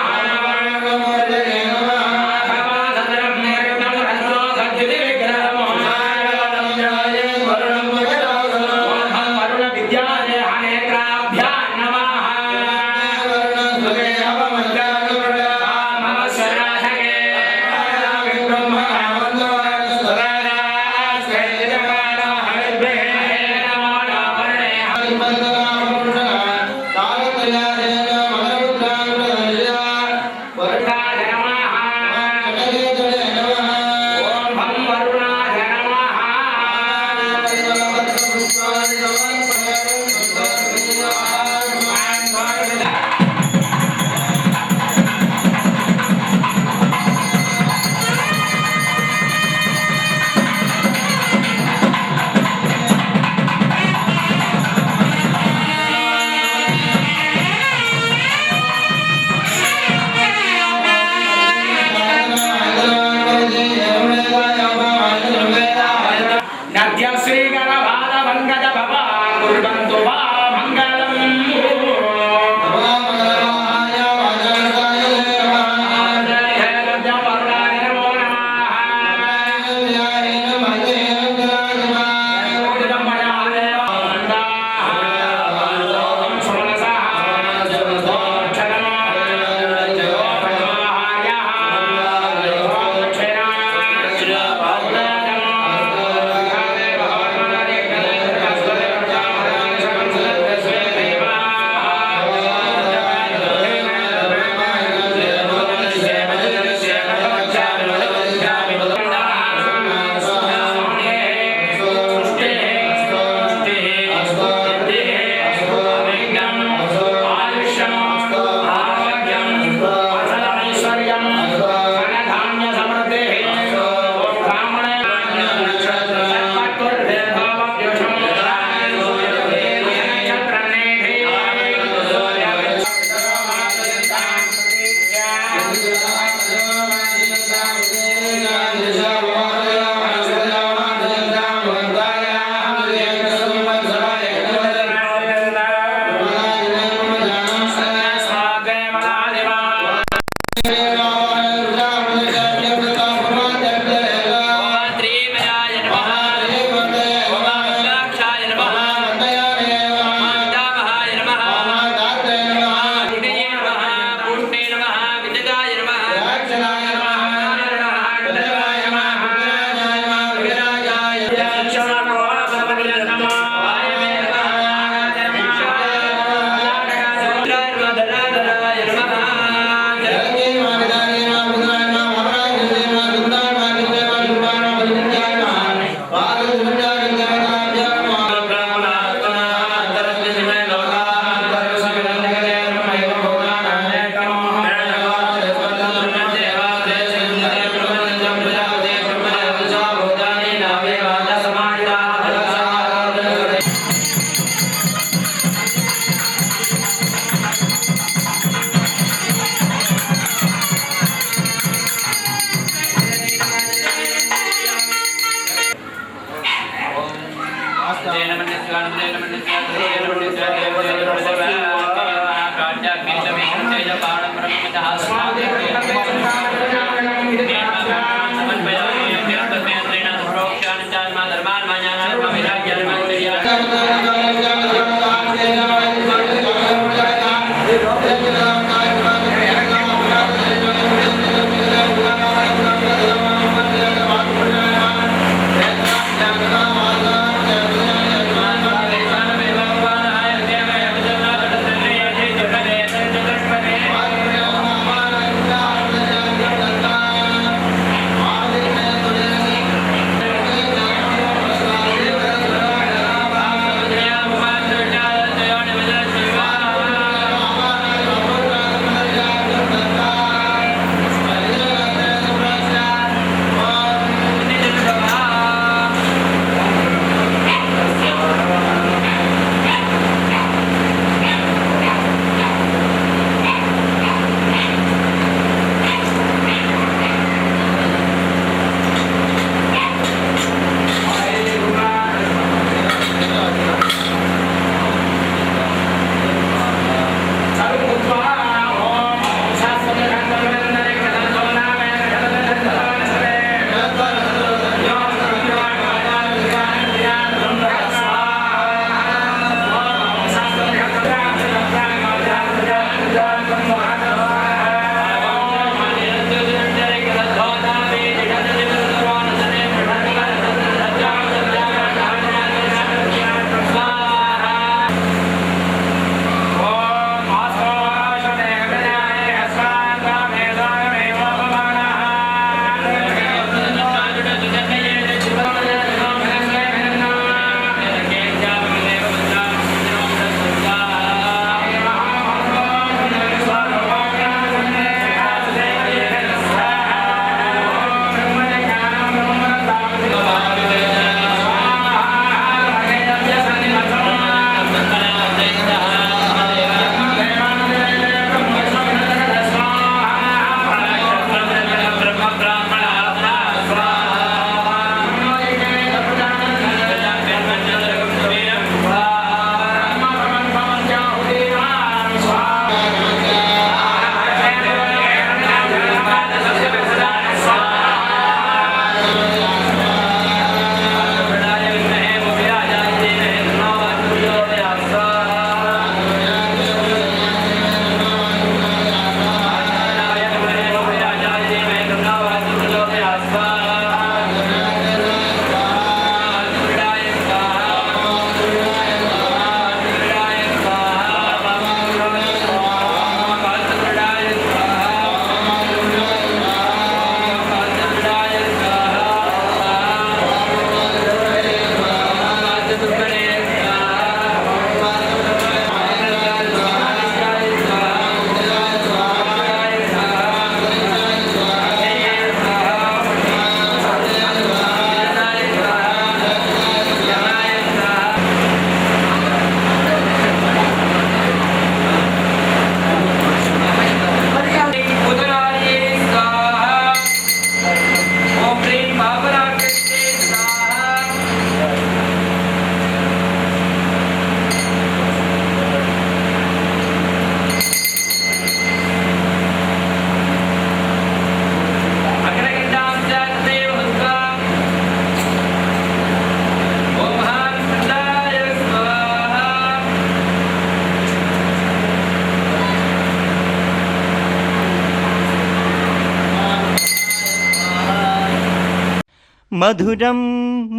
మధురం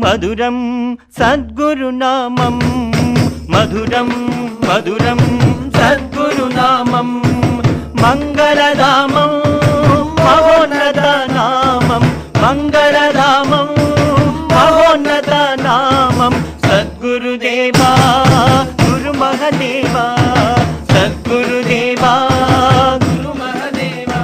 మధురం సద్గురునామం, మధురం మధురం సద్గురునామం, మంగళధామం మహోన్నత నామం, మంగళధామం మహోన్నత నామం. సద్గురుదేవా గురు మహదేవా, సద్గురుదేవా గురు మహదేవా.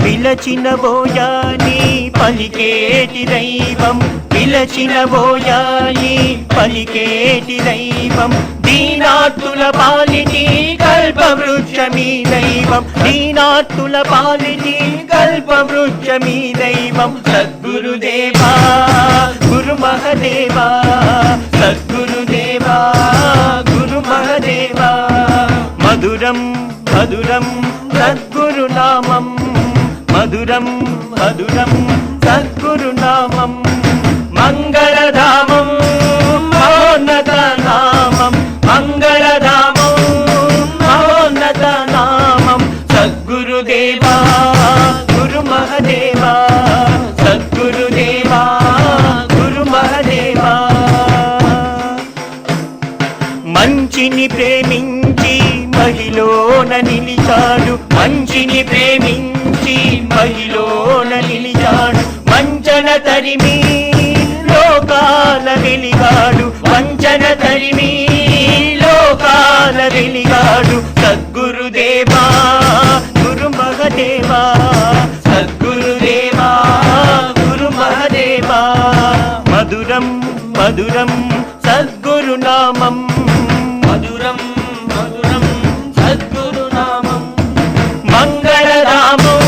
పిలచిన బోయాని పలికేటి దైవం, పిలచిన బోయాని పలికేటి దైవం. దీనార్తుల పాలిటి కల్పవృక్షమీ దైవం, దీనార్తుల పాలిటి కల్పవృక్షమీ దైవం. సద్గురుదేవా గురు మహదేవా, సద్గురుదేవా మధురం సద్గురునామం మధురం మధురం సద్గురునామం మంగళధామం మహోన్నత నామం మంగళధామం మహోన్నత నామం సద్గురుదేవా గురు మహదేవా సద్గురుదేవా గురు మహదేవా మంచిని ప్రేమించి మహిలోన నిలిచాడు మంచిని ప్రేమించి మహిలోన నిలిచాడు వంచన తరిమి లోకాల వెలిగాడు వంచన తరిమి లోకాల వెలిగాడు సద్గురుదేవా గురు మహదేవా సద్గురుదేవా గురు మహదేవా మధురం మధురం సద్గురునామం మధురం మధురం సద్గురునామం మంగళధామం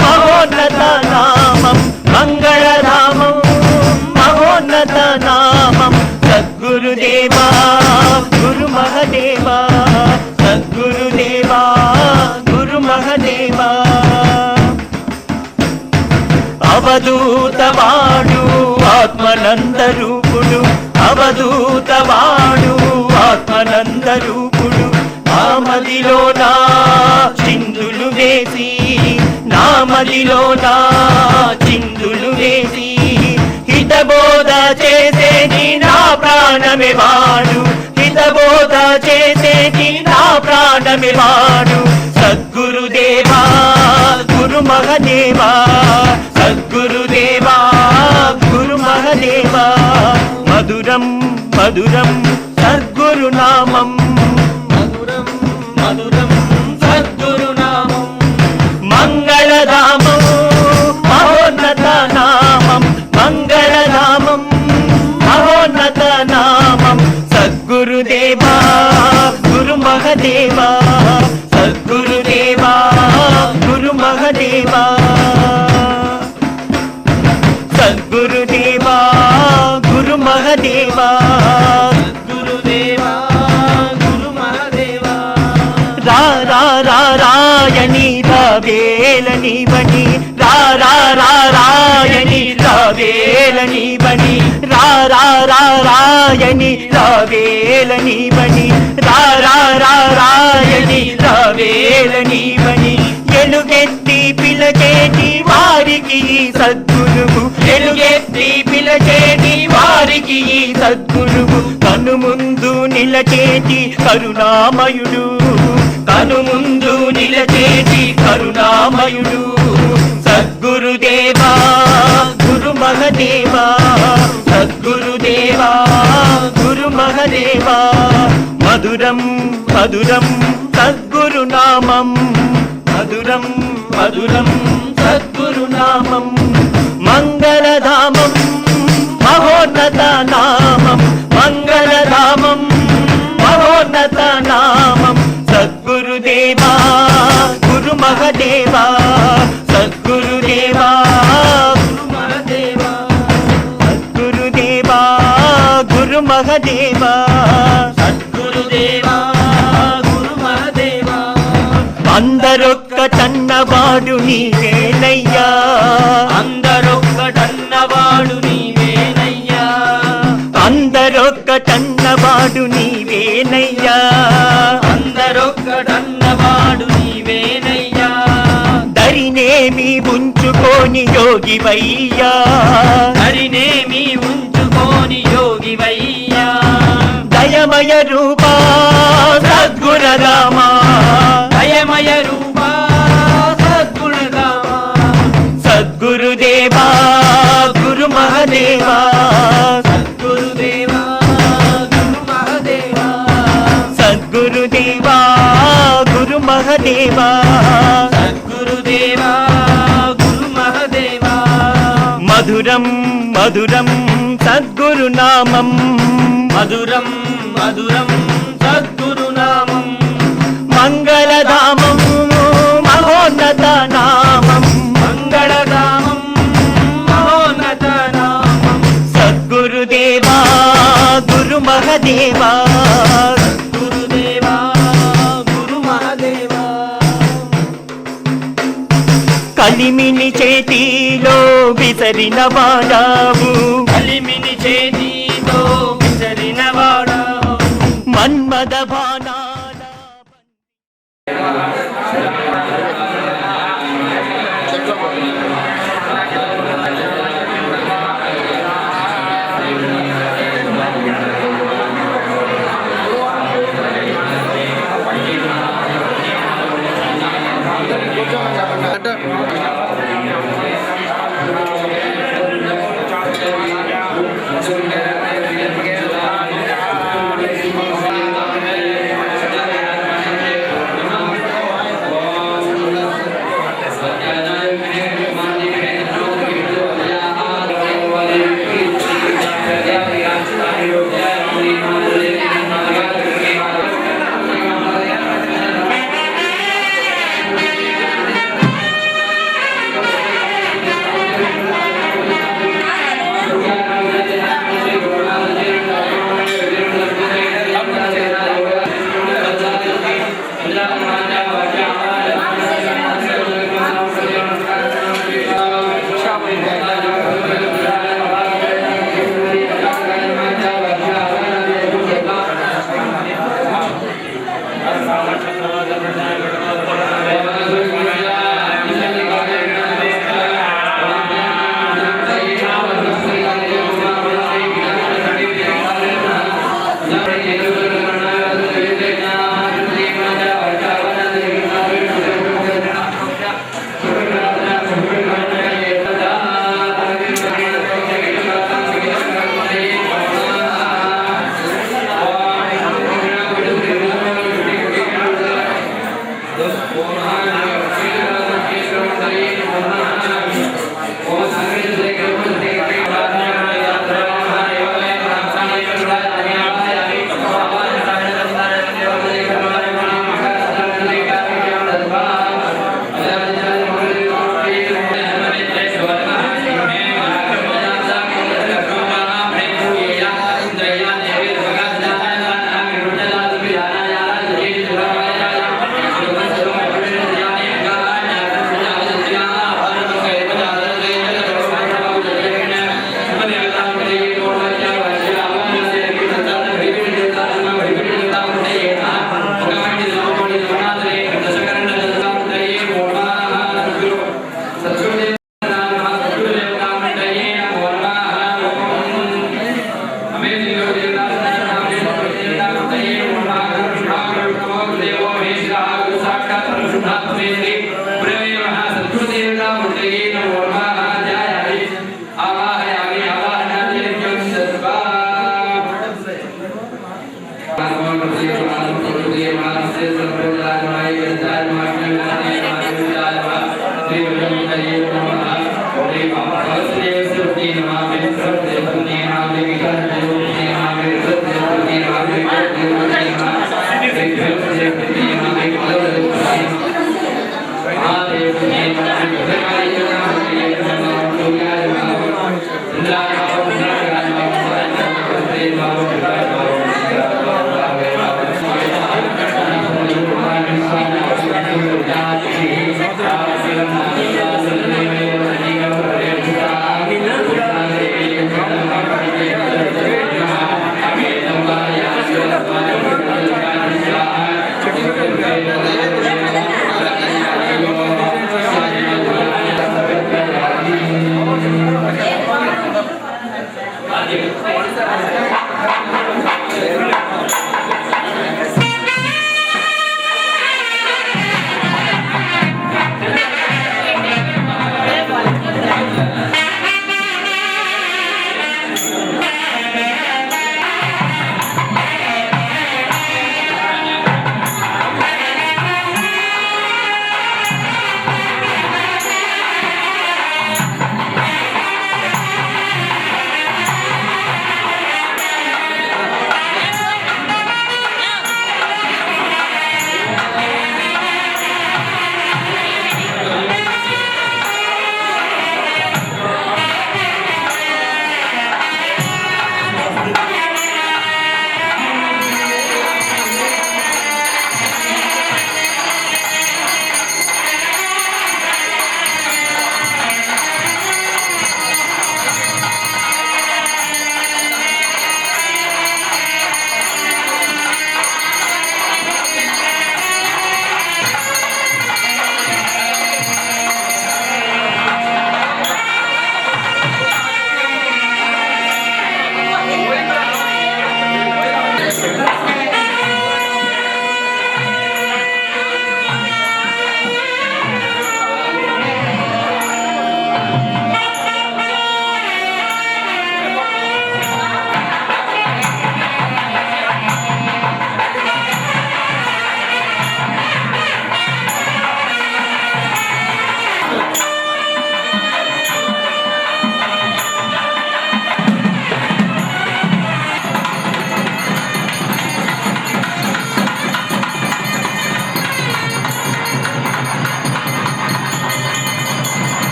మహోన్నత నామం మంగళధామం మహోన్నత నామం సద్గురుదేవా గురు మహదేవా సద్గురుదేవా గురు మహదేవా అవధూతవాడు ఆత్మనందరూపుడు అవధూతవాడు ఆత్మనందరూపుడు నామదిలోనా చిందులు వేసి నామదిలోనా చిందులు వేసి హితబోధ చేసేది నా ప్రాణమే వాడు హితబోధ చేసేది నా ప్రాణమే వాడు సద్గురుదేవా గురు మహదేవా సద్గురుదేవా గురు మహదేవా మధురం మధురం సద్గురునామం మధురం మధురం సద్గురునామం మంగళధామం మహోన్నత నామం మంగళధామం మహోన్నత నామం సద్గురుదేవా గురు మహదేవా సద్గురుదేవా గురు మహదేవా సద్గురుదేవా గురు మహదేవా సద్గురుదేవా గురు మహదేవా రా రా రా రాయని రావేలని బని రా రా రా రాయని రావేలని బని రా రా రా రాయని రావేలని బని రా రా రా రాయని రావేలని బని ఎలుగెత్తి పిలచేటి వారికి సద్గురువు ఎలుగెత్తి పిలచేటి వారికి సద్గురువు కను ముందు నిలచేటి కరుణామయుడు కను ముందు నిలచేటి కరుణామయుడు సద్గురుదేవా గురు మహదేవా సద్గురుదేవా గురు మహదేవా మధురం మధురం సద్గురునామం మధురం మధురం సద్గురునామం మంగళధామం మహోన్నత నామం మంగళధామం మహోన్నత నామం సద్గురుదేవా గురు మహదేవా సద్గురుదేవా గురు మహదేవా సద్గురుదేవా గురు మహదేవా సద్గురుదేవా గురు మహదేవా అందరొక్కటన్నవాడు నీవేనయ్యా అందరొక్కటన్నవాడు నీవేనయ్యా అందరొక్కటన్నవాడు నీవేనయ్యా అందరొక్కటన్నవాడు నీవేనయ్యా దరినేమి ఉంచుకోని యోగివయ్యా దరినేమి ఉంచుకోని యోగివయ్యా దయమయ రూపా సద్గుణరామా దయమయ రూపా సద్గుణరామా సద్గురుదేవా గురు మహదేవా సద్గురుదేవా గురు మహదేవా సద్గురుదేవా గురు మహదేవా సద్గురుదేవా గురు మహదేవా మధురం మధురం సద్గురునామం మధురం మధురం సద్గురునామం మంగళధామం మహోన్నత నామం మంగళధామం మహోన్నత నామం సద్గురుదేవా గురు మహదేవా సద్గురుదేవా గురు మహదేవా కలిమిని చేతిలో విసరిన వాడావు, కలిమిని చేతితో విసరిన వాడావు, మన్మద బాణాల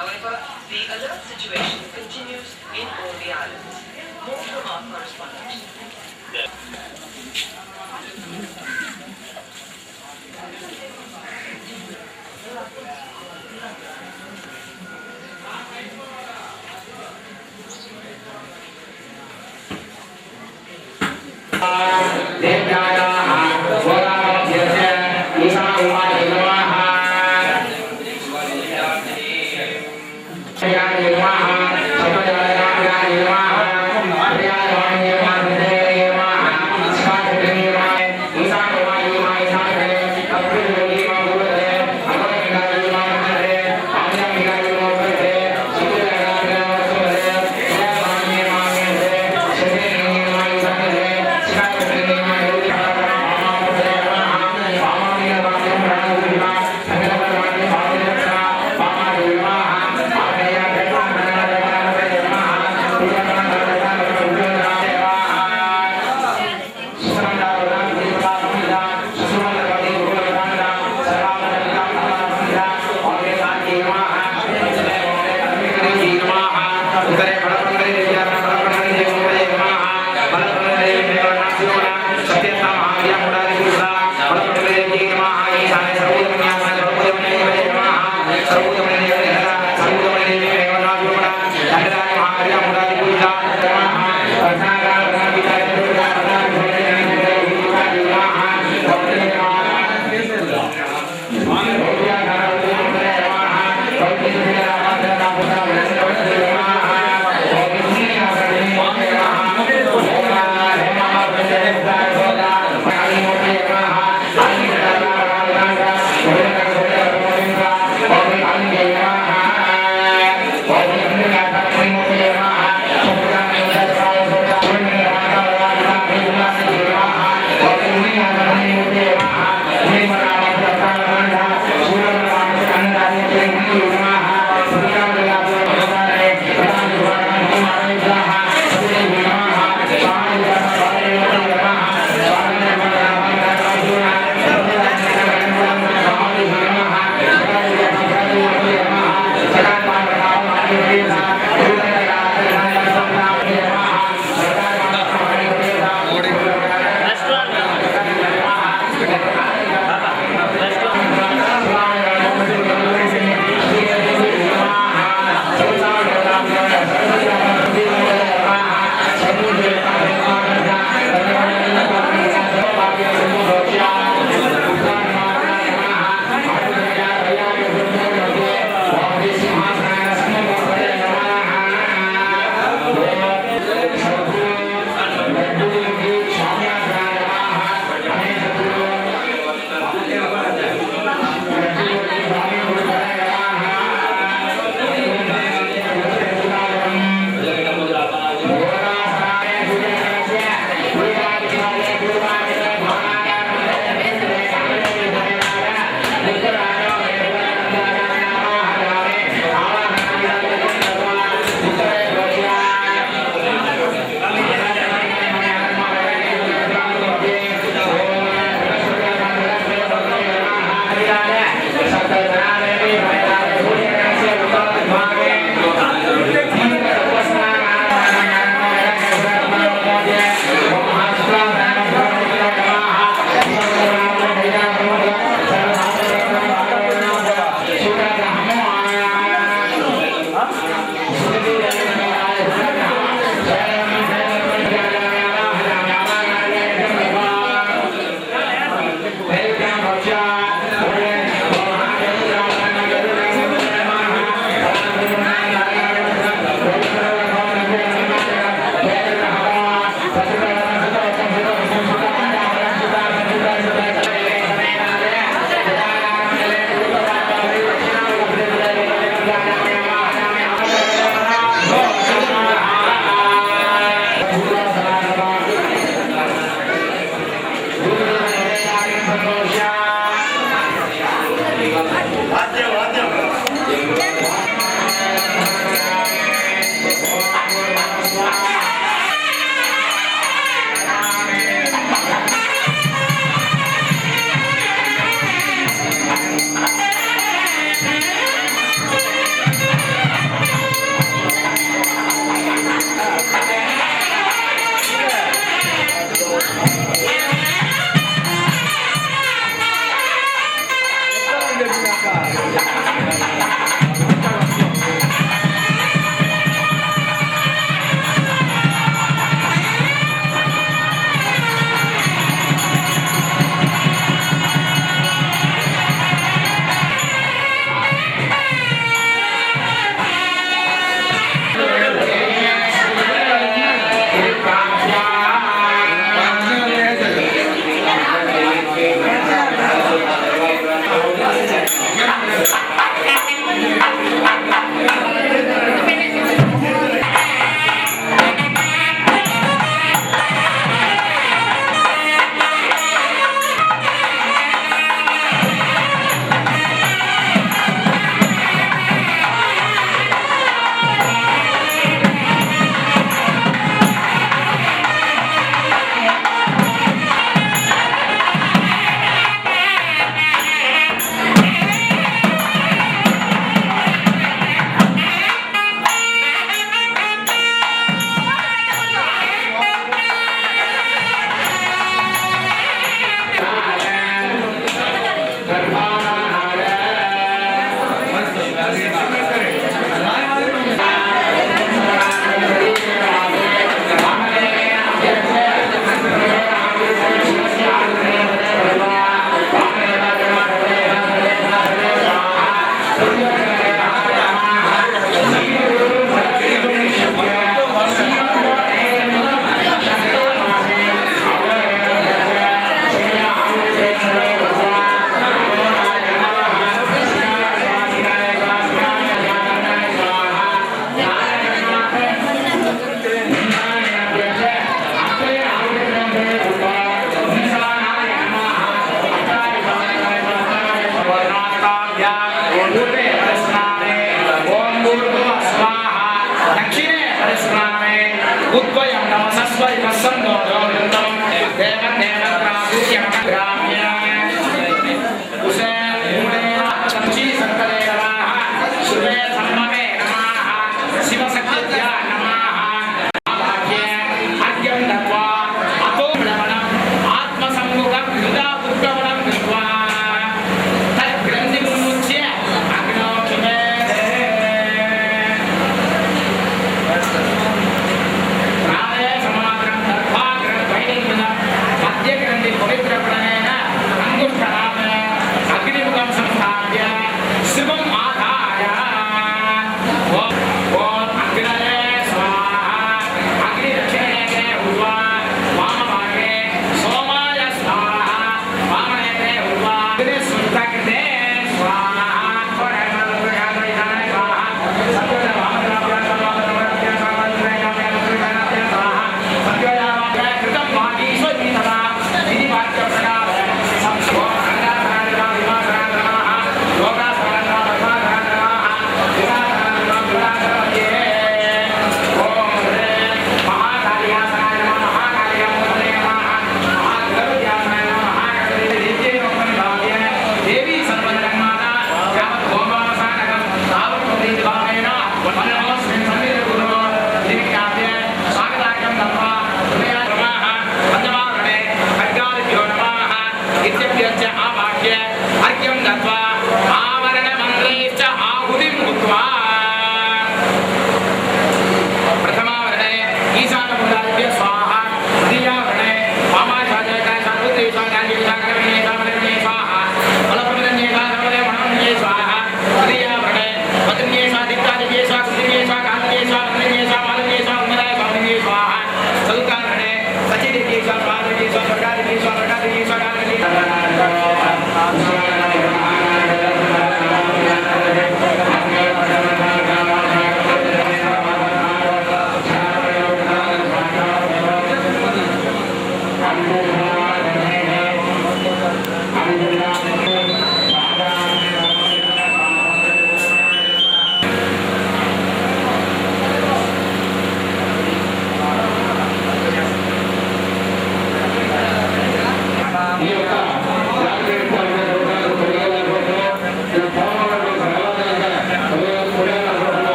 However, the alert situation continues in all the islands. More from our correspondent.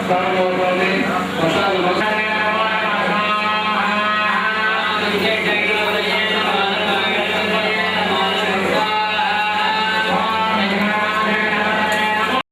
ప్రారంభమవుతోంది. వర్షాలు